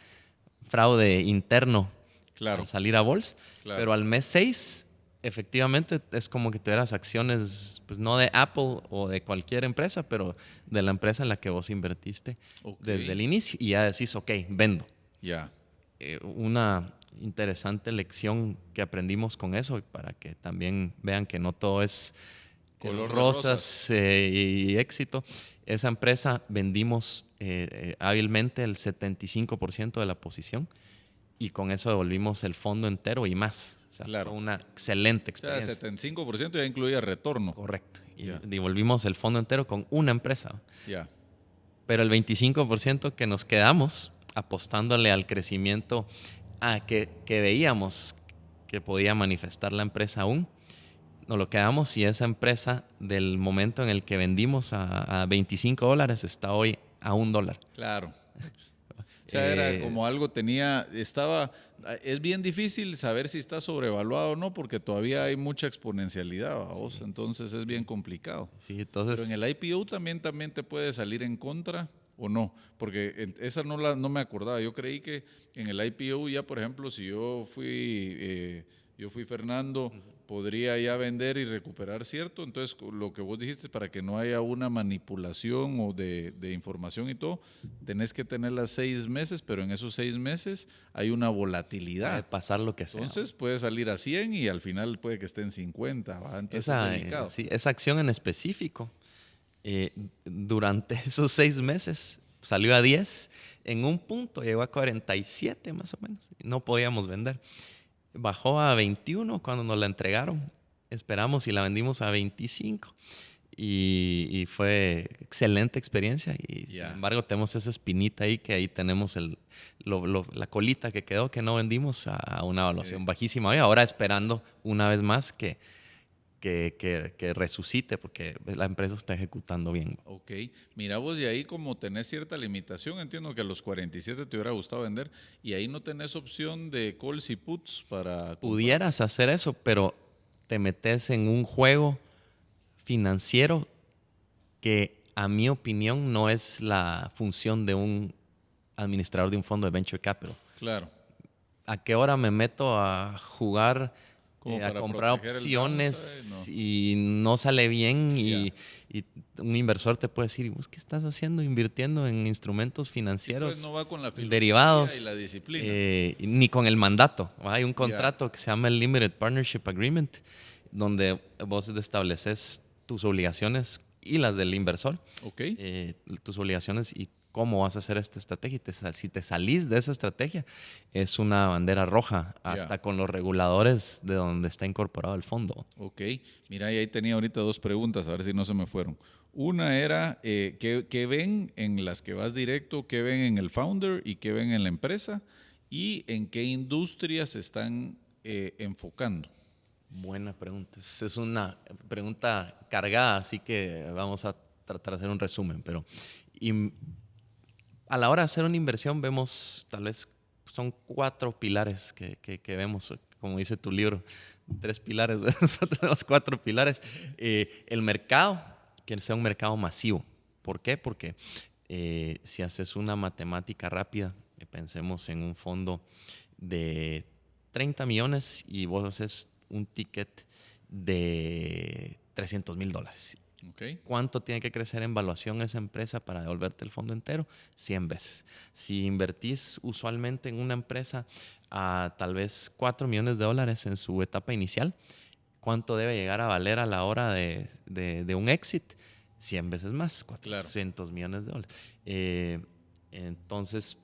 A: fraude interno al salir a bolsa. Pero al mes 6, efectivamente, es como que tuvieras acciones, pues no de Apple o de cualquier empresa, pero de la empresa en la que vos invertiste desde el inicio. Y ya decís, ok, vendo. Una interesante lección que aprendimos con eso, para que también vean que no todo es color rosas y éxito. Esa empresa vendimos hábilmente el 75% de la posición y con eso devolvimos el fondo entero y más. O sea, fue una excelente experiencia.
B: O sea, 75% ya incluía retorno.
A: Correcto. Y devolvimos el fondo entero con una empresa. Pero el 25% que nos quedamos apostándole al crecimiento que veíamos que podía manifestar la empresa aún. Nos lo quedamos y esa empresa del momento en el que vendimos a $25 está hoy a $1.
B: Claro. O sea, era como algo es bien difícil saber si está sobrevaluado o no, porque todavía hay mucha exponencialidad, ¿vos? Sí. Entonces es bien complicado.
A: Sí, entonces...
B: Pero en el IPO también te puede salir en contra o no, porque esa no me acordaba. Yo creí que en el IPO ya, por ejemplo, si yo fui Fernando, podría ya vender y recuperar, ¿cierto? Entonces, lo que vos dijiste, para que no haya una manipulación o de información y todo, tenés que tenerlas 6 meses, pero en esos 6 meses hay una volatilidad.
A: Puede pasar lo que sea.
B: Entonces, puede salir a 100 y al final puede que esté en 50, ¿va? Entonces
A: es
B: delicado.
A: Sí, esa acción en específico, durante esos 6 meses, salió a 10, en un punto llegó a 47 más o menos, no podíamos vender. Bajó a 21 cuando nos la entregaron. Esperamos y la vendimos a 25. Y fue excelente experiencia. Y sin embargo, tenemos esa espinita ahí, que ahí tenemos la colita que quedó, que no vendimos a una evaluación bajísima. Y ahora esperando una vez más que resucite, porque la empresa está ejecutando bien.
B: Ok. Mira vos, y ahí como tenés cierta limitación, entiendo que a los 47 te hubiera gustado vender, y ahí no tenés opción de calls y puts para...
A: Pudieras hacer eso, pero te metes en un juego financiero que, a mi opinión, no es la función de un administrador de un fondo de venture capital.
B: Claro.
A: ¿A qué hora me meto a jugar, a comprar opciones
B: downside,
A: y no sale bien? Y un inversor te puede decir, ¿vos qué estás haciendo? Invirtiendo en instrumentos financieros,
B: pues no va con la
A: derivados
B: y la disciplina.
A: Ni con el mandato. Hay un contrato que se llama el Limited Partnership Agreement, donde vos estableces tus obligaciones y las del inversor.
B: Okay.
A: Tus obligaciones y cómo vas a hacer esta estrategia. Si te salís de esa estrategia, es una bandera roja, hasta con los reguladores de donde está incorporado el fondo.
B: Ok. Mira, y ahí tenía ahorita 2 preguntas, a ver si no se me fueron. Una era, ¿qué ven en las que vas directo? ¿Qué ven en el founder y qué ven en la empresa? ¿Y en qué industrias se están enfocando?
A: Buena pregunta. Es una pregunta cargada, así que vamos a tratar de hacer un resumen. Pero a la hora de hacer una inversión vemos, tal vez son 4 pilares que vemos, como dice tu libro, 3 pilares, nosotros tenemos 4 pilares. El mercado, que sea un mercado masivo. ¿Por qué? Porque si haces una matemática rápida, pensemos en un fondo de 30 millones y vos haces un ticket de $300,000.
B: Okay.
A: ¿Cuánto tiene que crecer en valuación esa empresa para devolverte el fondo entero? 100 veces. Si invertís usualmente en una empresa a tal vez $4 millones en su etapa inicial, ¿cuánto debe llegar a valer a la hora de un exit? 100 veces más, $400 millones. Entonces,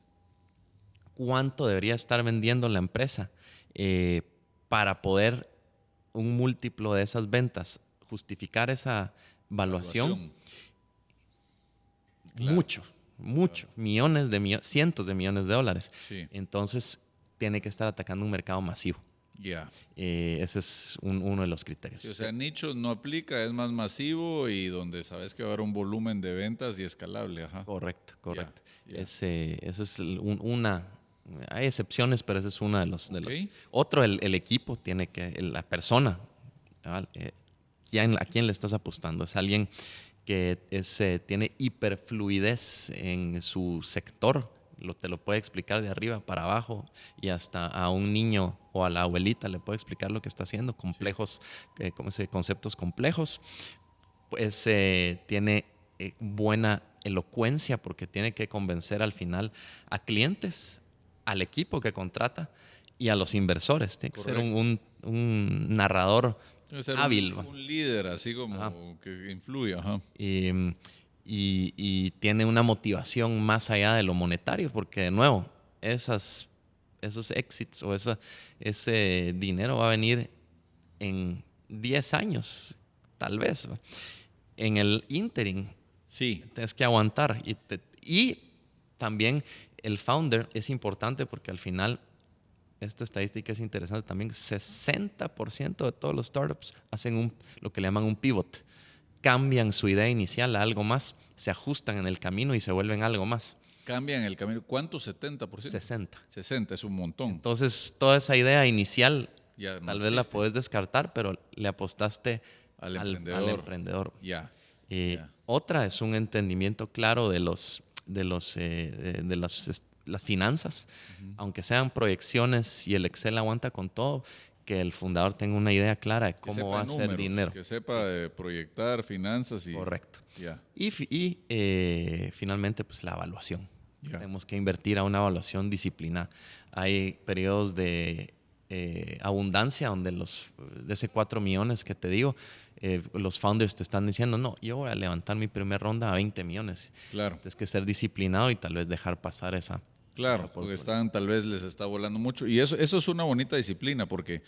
A: ¿cuánto debería estar vendiendo la empresa para poder un múltiplo de esas ventas justificar esa valuación? Claro. Mucho. Claro. Cientos de millones de dólares.
B: Sí.
A: Entonces, tiene que estar atacando un mercado masivo. Ese es uno de los criterios.
B: Sí, o sea, nichos no aplica, es más masivo y donde sabes que va a haber un volumen de ventas y escalable. Ajá.
A: Correcto. Ese es una... Hay excepciones, pero ese es uno de los... Otro, el equipo tiene que... La persona, ¿a quién le estás apostando? Es alguien que tiene hiperfluidez en su sector. Te lo puede explicar de arriba para abajo y hasta a un niño o a la abuelita le puede explicar lo que está haciendo. Conceptos complejos. Pues tiene buena elocuencia porque tiene que convencer al final a clientes, al equipo que contrata y a los inversores. Tiene que ser un narrador hábil.
B: Un líder, así como que influye. Ajá.
A: Y tiene una motivación más allá de lo monetario, porque de nuevo, esos exits o ese dinero va a venir en 10 años, tal vez. En el interim,
B: sí,
A: tienes que aguantar y también el founder es importante porque al final, esta estadística es interesante también, 60% de todos los startups hacen lo que le llaman un pivot. Cambian su idea inicial a algo más, se ajustan en el camino y se vuelven algo más.
B: Cambian el camino. ¿Cuánto? ¿70%?
A: 60.
B: 60 es un montón.
A: Entonces, toda esa idea inicial
B: Ya no
A: tal vez la
B: existe.
A: puedes descartar, pero le apostaste
B: Al
A: al
B: emprendedor.
A: emprendedor.
B: Ya. Ya.
A: Otra es un entendimiento claro de las finanzas, aunque sean proyecciones y el Excel aguanta con todo, que el fundador tenga una idea clara de
B: Que
A: cómo
B: sepa
A: va a hacer
B: números,
A: dinero.
B: Que sepa de proyectar finanzas y...
A: Correcto.
B: Ya.
A: Y finalmente, pues la evaluación.
B: Ya.
A: Tenemos que invertir a una evaluación disciplinada. Hay periodos de abundancia donde de ese 4 millones que te digo, los founders te están diciendo, no, yo voy a levantar mi primera ronda a 20 millones.
B: Claro.
A: Tienes que ser disciplinado y tal vez dejar pasar esa.
B: Claro, porque tal vez les está volando mucho. Y eso es una bonita disciplina, porque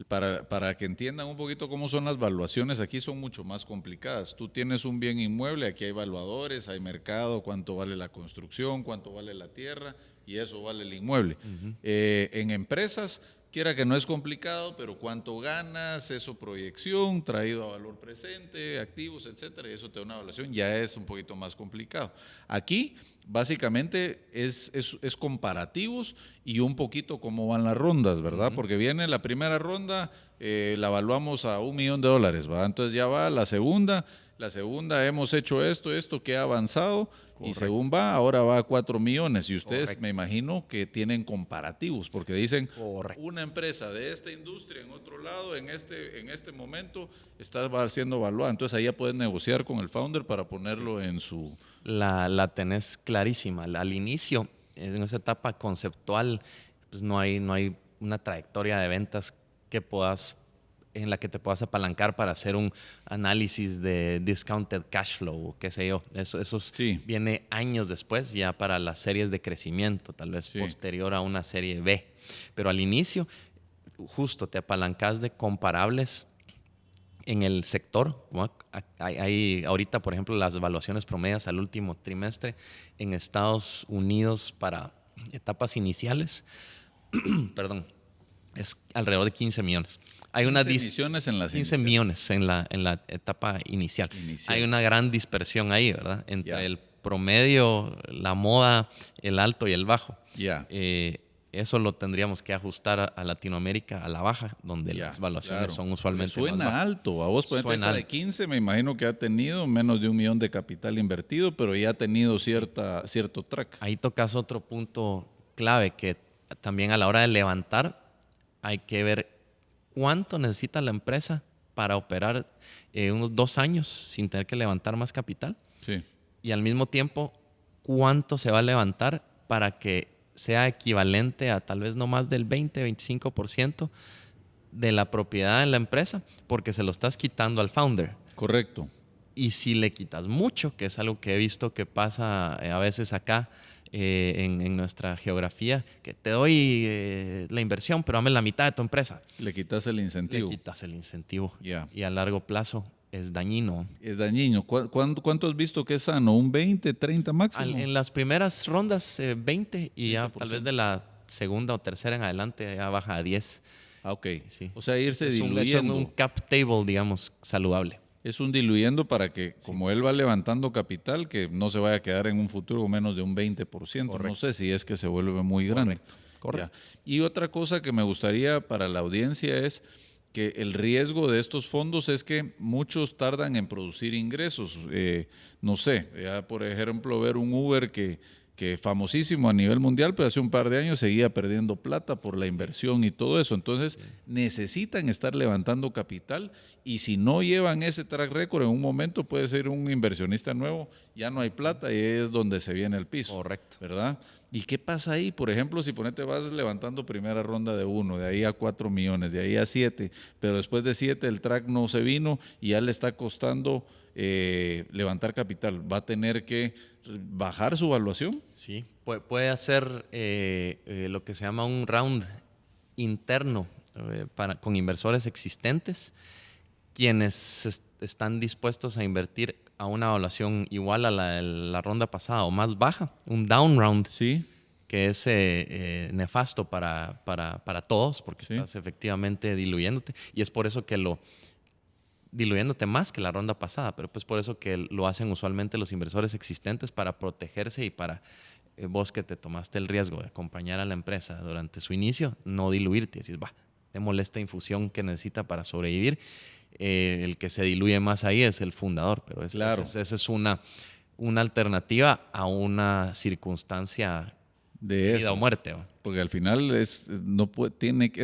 B: para que entiendan un poquito cómo son las valuaciones, aquí son mucho más complicadas. Tú tienes un bien inmueble, aquí hay valuadores, hay mercado, cuánto vale la construcción, cuánto vale la tierra, y eso vale el inmueble. En empresas, quiera que no es complicado, pero cuánto ganas, eso proyección, traído a valor presente, activos, etcétera, y eso te da una evaluación, ya es un poquito más complicado. Aquí, básicamente, es comparativos y un poquito cómo van las rondas, ¿verdad? Porque viene la primera ronda, la evaluamos a $1 millón, ¿verdad? Entonces ya va la segunda hemos hecho esto que ha avanzado. Correcto. Y según ahora va a 4 millones. Y ustedes, correcto, me imagino que tienen comparativos, porque dicen, correcto, una empresa de esta industria en otro lado, en este momento, está siendo evaluada. Entonces ahí ya puedes negociar con el founder para ponerlo en su...
A: La tenés clarísima. Al inicio, en esa etapa conceptual, pues no hay una trayectoria de ventas en la que te puedas apalancar para hacer un análisis de discounted cash flow, qué sé yo. Eso sí, viene años después, ya para las series de crecimiento, tal vez posterior a una serie B. Pero al inicio, justo te apalancas de comparables en el sector. Hay ahorita, por ejemplo, las evaluaciones promedias al último trimestre en Estados Unidos para etapas iniciales, perdón, es alrededor de 15 millones. Hay 15 millones en la etapa inicial. Hay una gran dispersión ahí, ¿verdad? Entre el promedio, la moda, el alto y el bajo. Eso lo tendríamos que ajustar a Latinoamérica a la baja, donde las evaluaciones son usualmente
B: suena
A: más bajas.
B: Alto. A vos, por ejemplo, esa de 15, me imagino que ha tenido menos de $1 millón de capital invertido, pero ya ha tenido cierto track.
A: Ahí tocas otro punto clave, que también a la hora de levantar hay que ver cuánto necesita la empresa para operar unos 2 años sin tener que levantar más capital.
B: Sí.
A: Y al mismo tiempo, cuánto se va a levantar para que sea equivalente a tal vez no más del 20-25% de la propiedad de la empresa, porque se lo estás quitando al founder.
B: Correcto.
A: Y si le quitas mucho, que es algo que he visto que pasa a veces acá en nuestra geografía, que te doy la inversión, pero dame la mitad de tu empresa.
B: Le quitas el incentivo.
A: Le quitas el incentivo. Y a largo plazo es dañino.
B: Es dañino. ¿Cuánto has visto que es sano? ¿Un 20, 30 máximo?
A: En las primeras rondas, 20, y 20%. Ya tal vez de la segunda o tercera en adelante ya baja a 10.
B: Ah, ok.
A: Sí.
B: O sea, irse diluyendo.
A: Es un cap table, digamos, saludable.
B: Es un diluyendo para que, como él va levantando capital, que no se vaya a quedar en un futuro menos de un 20%. Correcto. No sé si es que se vuelve muy grande.
A: Correcto.
B: Y otra cosa que me gustaría para la audiencia es que el riesgo de estos fondos es que muchos tardan en producir ingresos. No sé, ya por ejemplo, ver un Uber que famosísimo a nivel mundial, pero hace un par de años seguía perdiendo plata por la inversión y todo eso. Entonces, necesitan estar levantando capital, y si no llevan ese track record, en un momento puede ser un inversionista nuevo, ya no hay plata y es donde se viene el piso.
A: Correcto.
B: ¿Verdad? ¿Y qué pasa ahí? Por ejemplo, si vas levantando primera ronda de 1, de ahí a 4 millones, de ahí a 7, pero después de 7 el track no se vino y ya le está costando levantar capital. ¿Va a tener que bajar su evaluación?
A: Sí, puede hacer lo que se llama un round interno con inversores existentes, quienes están dispuestos a invertir a una evaluación igual a la ronda pasada o más baja, un down round.
B: Sí.
A: que es nefasto para todos, porque
B: Sí.
A: estás efectivamente diluyéndote. Y es por eso que diluyéndote más que la ronda pasada, pero pues por eso que lo hacen usualmente los inversores existentes para protegerse y para vos que te tomaste el riesgo de acompañar a la empresa durante su inicio, no diluirte. Decís, va, démosle esta infusión que necesita para sobrevivir. El que se diluye más ahí es el fundador, pero
B: Claro.
A: esa es una alternativa a una circunstancia
B: De
A: vida
B: esas.
A: o muerte. ¿Va?
B: Porque al final es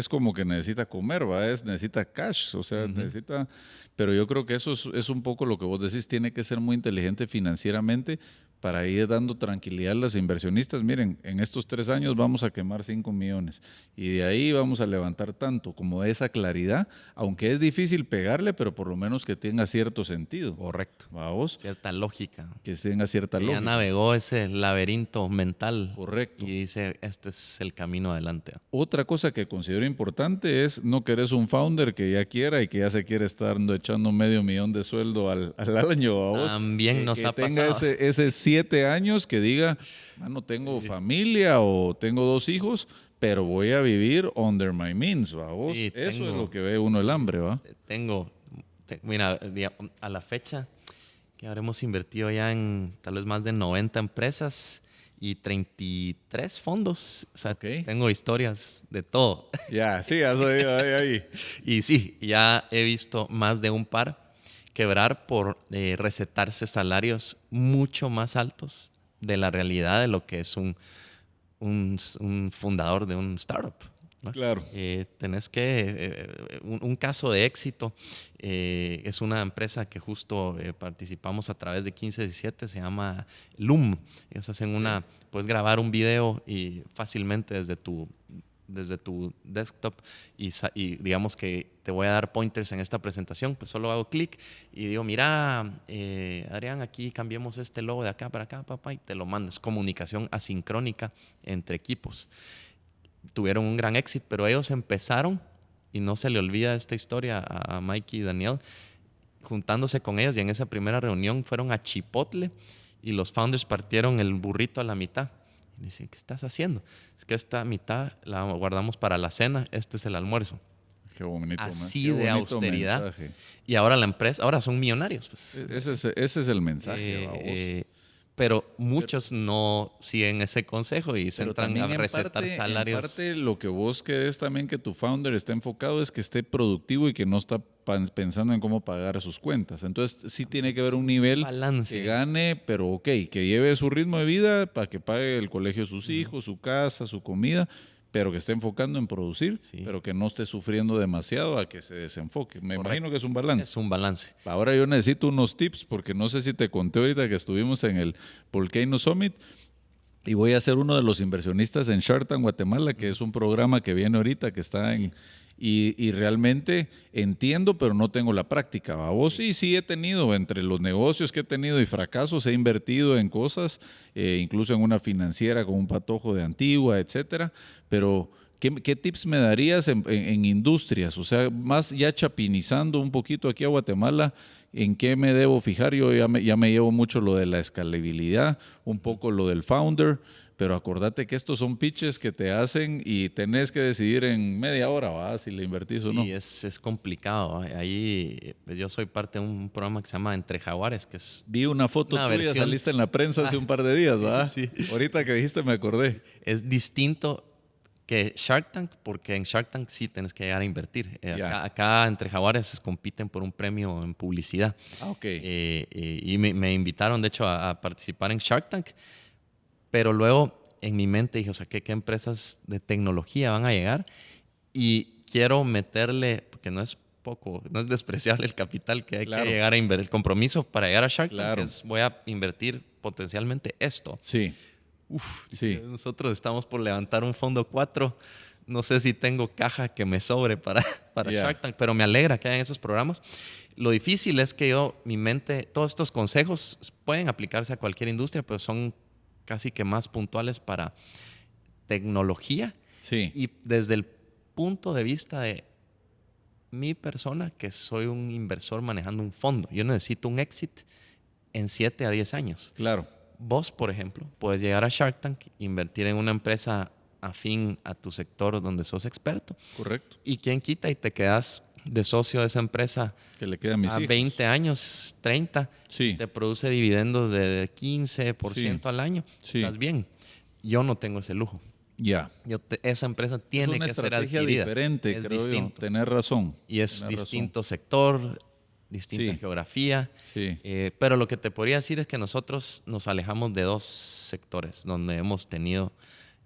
B: como que necesita comer, ¿va? Necesita cash, o sea, necesita... Pero yo creo que eso es un poco lo que vos decís, tiene que ser muy inteligente financieramente para ir dando tranquilidad a los inversionistas. Miren, en estos 3 años vamos a quemar 5 millones y de ahí vamos a levantar tanto, como esa claridad, aunque es difícil pegarle, pero por lo menos que tenga cierto sentido.
A: Correcto.
B: ¿Va vos?
A: Cierta lógica.
B: Que tenga cierta
A: Ella
B: lógica.
A: navegó ese laberinto mental.
B: Correcto.
A: Y dice, este es el camino adelante.
B: Otra cosa que considero importante es no querés un founder que ya quiera y que ya se quiere estar echando $500,000 de sueldo al año a vos.
A: También nos ha
B: tenga
A: pasado.
B: ese 7 años que diga, no tengo familia o tengo 2 hijos, pero voy a vivir under my means, ¿va vos?
A: Sí,
B: Eso es lo que ve uno el hambre, ¿va?
A: Mira, a la fecha que habremos invertido ya en tal vez más de 90 empresas y 33 fondos. O sea,
B: Ok.
A: tengo historias de todo.
B: Ya, sí, ya soy ahí.
A: Y sí, ya he visto más de un par quebrar por recetarse salarios mucho más altos de la realidad de lo que es un fundador de un startup. ¿no?
B: Claro.
A: Tenés que... un caso de éxito es una empresa que justo participamos a través de 1517, se llama Loom. Ellos hacen puedes grabar un video y fácilmente desde tu desktop y digamos que te voy a dar pointers en esta presentación, pues solo hago clic y digo, mira, Adrián, aquí cambiemos este logo de acá para acá, papá, y te lo mandas. Comunicación asincrónica entre equipos. Tuvieron un gran éxito, pero ellos empezaron, y no se le olvida esta historia a Mikey y Daniel, juntándose con ellos, y en esa primera reunión fueron a Chipotle y los founders partieron el burrito a la mitad. Y dicen, ¿qué estás haciendo? Es que esta mitad la guardamos para la cena, este es el almuerzo.
B: Qué bonito.
A: Así
B: qué
A: de
B: bonito
A: austeridad.
B: mensaje.
A: Y ahora ahora son millonarios. Pues.
B: Ese es el mensaje, ¿va vos?
A: Pero muchos no siguen ese consejo y se
B: Pero
A: entran a
B: también
A: recetar salarios.
B: En parte lo que vos querés también que tu founder esté enfocado es que esté productivo y que no está pensando en cómo pagar sus cuentas. Entonces sí tiene que haber un nivel
A: balance.
B: Que gane, pero ok, que lleve su ritmo de vida para que pague el colegio de sus hijos, su casa, su comida, pero que esté enfocando en producir, pero que no esté sufriendo demasiado a que se desenfoque. Me imagino que es un balance.
A: Es un balance.
B: Ahora yo necesito unos tips porque no sé si te conté ahorita que estuvimos en el Volcano Summit y voy a ser uno de los inversionistas en Shark Tank Guatemala, que es un programa que viene ahorita, que está en... Y realmente entiendo, pero no tengo la práctica. ¿Va? Vos sí he tenido, entre los negocios que he tenido y fracasos, he invertido en cosas, incluso en una financiera con un patojo de Antigua, etcétera. Pero, ¿qué tips me darías en industrias? O sea, más ya chapinizando un poquito aquí a Guatemala, ¿en qué me debo fijar? Yo ya me llevo mucho lo de la escalabilidad, un poco lo del founder. Pero acordate que estos son pitches que te hacen y tenés que decidir en media hora, ¿va? Si le invertís o no.
A: Sí, es complicado. Ahí pues yo soy parte de un programa que se llama Entre Jaguares, que es...
B: Vi una foto tuya, saliste en la prensa hace un par de días, ¿va?
A: Sí.
B: Ahorita que dijiste me acordé.
A: Es distinto que Shark Tank, porque en Shark Tank sí tienes que llegar a invertir. Acá Entre Jaguares compiten por un premio en publicidad.
B: Ok.
A: Y me invitaron, de hecho, a participar en Shark Tank. Pero luego en mi mente dije, o sea, ¿qué empresas de tecnología van a llegar? Y quiero meterle, porque no es poco, no es despreciable el capital que hay que llegar a invertir. El compromiso para llegar a Shark Tank es voy a invertir potencialmente esto.
B: Sí.
A: Sí. Nosotros estamos por levantar un fondo 4. No sé si tengo caja que me sobre para Shark Tank, pero me alegra que hayan esos programas. Lo difícil es que mi mente, todos estos consejos pueden aplicarse a cualquier industria, pero son casi que más puntuales para tecnología.
B: Sí.
A: Y desde el punto de vista de mi persona, que soy un inversor manejando un fondo, yo necesito un exit en 7 a 10 años.
B: Claro.
A: vos, por ejemplo, puedes llegar a Shark Tank, invertir en una empresa afín a tu sector donde sos experto.
B: Correcto.
A: Y quién quita y te quedas de socio de esa empresa
B: Que le quedan mis
A: a
B: hijos.
A: 20 años, 30.
B: Sí.
A: Te produce dividendos de 15%
B: Sí.
A: al año.
B: Sí.
A: Estás bien. Yo no tengo ese lujo.
B: Ya.
A: Esa empresa
B: Es
A: tiene
B: una
A: que ser
B: estrategia
A: adquirida.
B: diferente,
A: Es
B: creo
A: distinto.
B: yo. Tener razón.
A: Y es
B: Tener
A: distinto sector, distinta
B: Sí.
A: geografía.
B: Sí.
A: Pero lo que te podría decir es que nosotros nos alejamos de dos sectores donde hemos tenido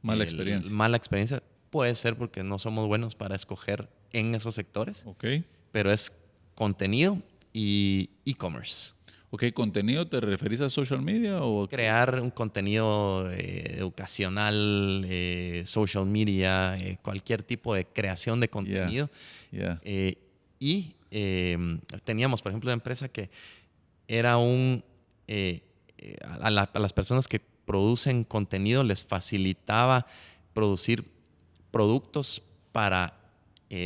B: Mala experiencia.
A: Mala experiencia. Puede ser porque no somos buenos para escoger en esos sectores,
B: Ok.
A: pero es contenido y e-commerce.
B: Ok, ¿contenido te referís a social media o...?
A: Crear un contenido educacional, social media, cualquier tipo de creación de contenido.
B: Ya.
A: Y teníamos, por ejemplo, una empresa que era a las personas que producen contenido les facilitaba producir productos para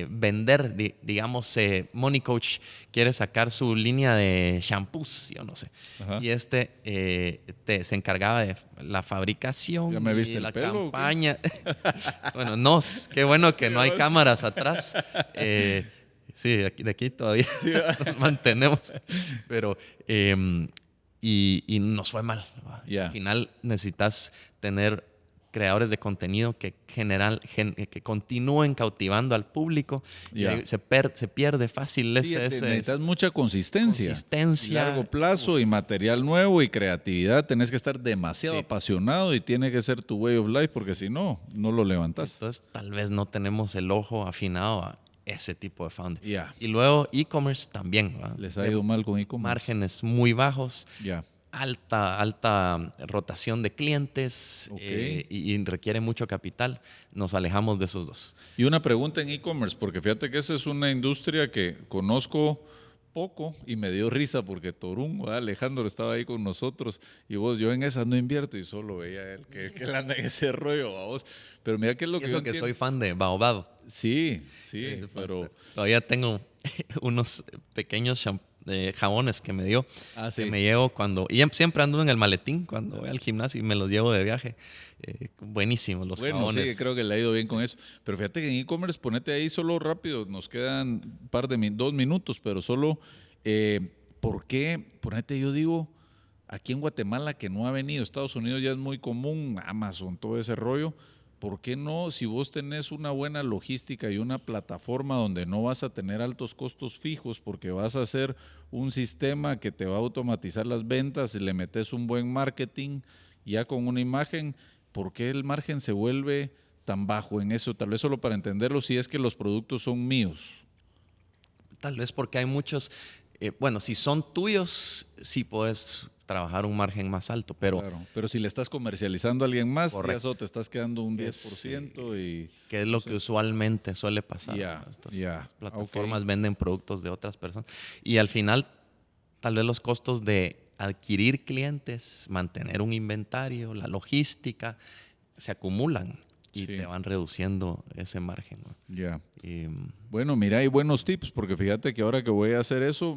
A: vender, digamos, Money Coach quiere sacar su línea de shampoos, yo no sé.
B: Ajá.
A: Y se encargaba de la fabricación
B: ¿Ya me
A: y
B: viste el
A: la
B: pelo, o qué?
A: campaña. Bueno, qué bueno que no hay cámaras atrás. Sí, de aquí todavía nos mantenemos. Pero, y nos fue mal.
B: Ya.
A: Al final necesitas tener creadores de contenido que continúen cautivando al público.
B: Ya.
A: Y ahí se pierde fácil
B: Necesitas mucha consistencia.
A: consistencia.
B: Largo plazo y material nuevo y creatividad. Tenés que estar demasiado
A: Sí.
B: apasionado y tiene que ser tu way of life porque si no, no lo levantas.
A: Entonces, tal vez no tenemos el ojo afinado a ese tipo de founder.
B: Ya.
A: Y luego e-commerce también. ¿Va?
B: Les ha ido mal con e-commerce.
A: Márgenes muy bajos.
B: Ya.
A: Alta rotación de clientes
B: Ok.
A: y requiere mucho capital. Nos alejamos de esos dos.
B: Y una pregunta en e-commerce, porque fíjate que esa es una industria que conozco poco y me dio risa porque Torún, ¿verdad? Alejandro estaba ahí con nosotros y yo en esa no invierto y solo veía a él que él anda en ese rollo, vos. Pero mira qué es lo
A: Y
B: que
A: eso
B: yo
A: que
B: entiendo.
A: soy fan de Baobab.
B: Sí, pero...
A: Todavía tengo unos pequeños jabones que me dio.
B: Ah, sí.
A: Que me llevo y siempre ando en el maletín cuando voy al gimnasio y me los llevo de viaje. Buenísimos los jabones.
B: Sí, creo que le ha ido bien con eso. Pero fíjate que en e-commerce, ponete ahí solo rápido, nos quedan un par de 2 minutos, pero solo, ¿por qué? Ponete, yo digo, aquí en Guatemala que no ha venido, Estados Unidos ya es muy común, Amazon, todo ese rollo. ¿Por qué no? Si vos tenés una buena logística y una plataforma donde no vas a tener altos costos fijos porque vas a hacer un sistema que te va a automatizar las ventas y le metes un buen marketing ya con una imagen, ¿por qué el margen se vuelve tan bajo en eso? Tal vez solo para entenderlo, si es que los productos son míos.
A: Tal vez porque hay muchos, bueno, si son tuyos, sí puedes trabajar un margen más alto, pero...
B: Claro, pero si le estás comercializando a alguien más,
A: Correcto.
B: ya solo te estás quedando un 10% y...
A: Que es lo que usualmente suele pasar.
B: Ya,
A: ¿no? Estas
B: ya,
A: plataformas
B: ok.
A: venden productos de otras personas. Y al final, tal vez los costos de adquirir clientes, mantener un inventario, la logística, se acumulan y
B: Sí.
A: te van reduciendo ese margen, ¿no?
B: Ya.
A: Y,
B: Bueno, mira, hay buenos tips, porque fíjate que ahora que voy a hacer eso,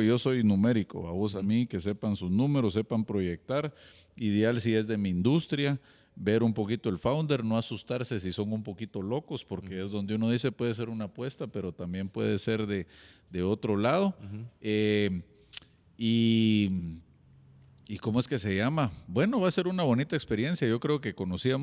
B: yo soy numérico, a vos, a mí, que sepan sus números, sepan proyectar, ideal si es de mi industria, ver un poquito el founder, no asustarse si son un poquito locos, porque es donde uno dice puede ser una apuesta, pero también puede ser de otro lado. ¿Y cómo es que se llama? Bueno, va a ser una bonita experiencia. Yo creo que conocía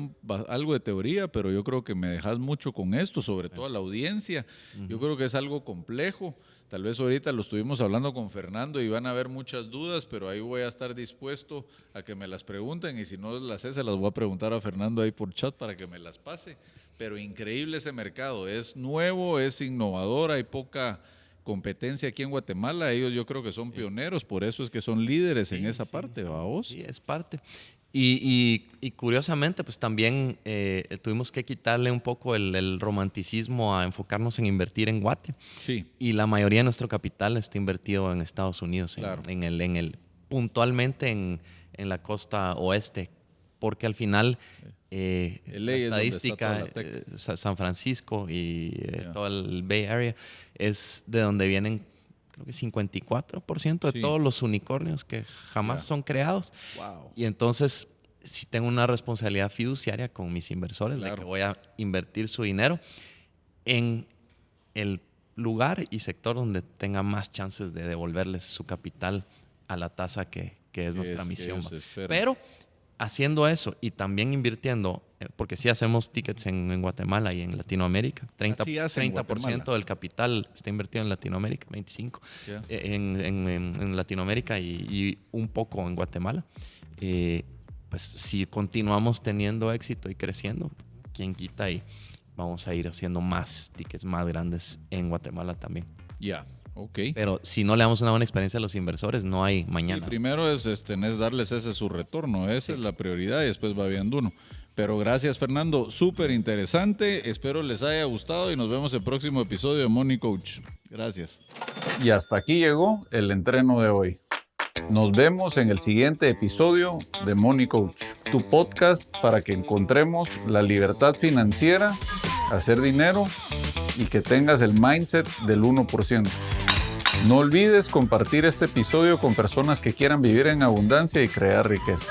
B: algo de teoría, pero yo creo que me dejas mucho con esto, sobre todo a la audiencia. Yo creo que es algo complejo. Tal vez ahorita lo estuvimos hablando con Fernando y van a haber muchas dudas, pero ahí voy a estar dispuesto a que me las pregunten y si no las sé, se las voy a preguntar a Fernando ahí por chat para que me las pase. Pero increíble ese mercado. Es nuevo, es innovador, hay poca competencia aquí en Guatemala. Ellos yo creo que son pioneros, por eso es que son líderes en esa parte, ¿va vos?
A: Sí, es parte. Y curiosamente, pues también tuvimos que quitarle un poco el romanticismo a enfocarnos en invertir en Guate.
B: Sí.
A: Y la mayoría de nuestro capital está invertido en Estados Unidos,
B: Claro.
A: puntualmente en la costa oeste, porque al final la
B: LA es donde está
A: estadística,
B: toda la tech.
A: San Francisco y
B: Ya.
A: todo el Bay Area es de donde vienen creo que 54% de
B: Sí.
A: todos los unicornios que jamás son creados.
B: Wow.
A: Y entonces, si tengo una responsabilidad fiduciaria con mis inversores de
B: Claro.
A: que voy a invertir su dinero en el lugar y sector donde tenga más chances de devolverles su capital a la tasa que es nuestra misión.
B: ellos esperan.
A: Pero haciendo eso y también invirtiendo, porque sí hacemos tickets en Guatemala y en Latinoamérica, 30% del capital está invertido en Latinoamérica, 25%
B: Ya.
A: en Latinoamérica y un poco en Guatemala. Pues si continuamos teniendo éxito y creciendo, quién quita y vamos a ir haciendo más tickets más grandes en Guatemala también.
B: Ya, ok.
A: Pero si no le damos una buena experiencia a los inversores, no hay mañana.
B: Sí, primero es darles ese su retorno, esa es la prioridad y después va viendo uno. Pero gracias, Fernando, súper interesante, espero les haya gustado y nos vemos el próximo episodio de Money Coach. Gracias.
C: Y hasta aquí llegó el entreno de hoy. Nos vemos en el siguiente episodio de Money Coach, tu podcast para que encontremos la libertad financiera, hacer dinero y que tengas el mindset del 1%. No olvides compartir este episodio con personas que quieran vivir en abundancia y crear riqueza.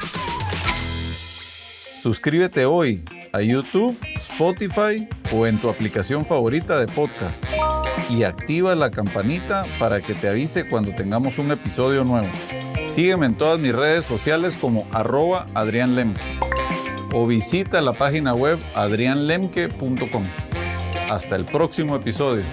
C: Suscríbete hoy a YouTube, Spotify o en tu aplicación favorita de podcast y activa la campanita para que te avise cuando tengamos un episodio nuevo. Sígueme en todas mis redes sociales como @AdrianLemke o visita la página web adrianlemke.com. Hasta el próximo episodio.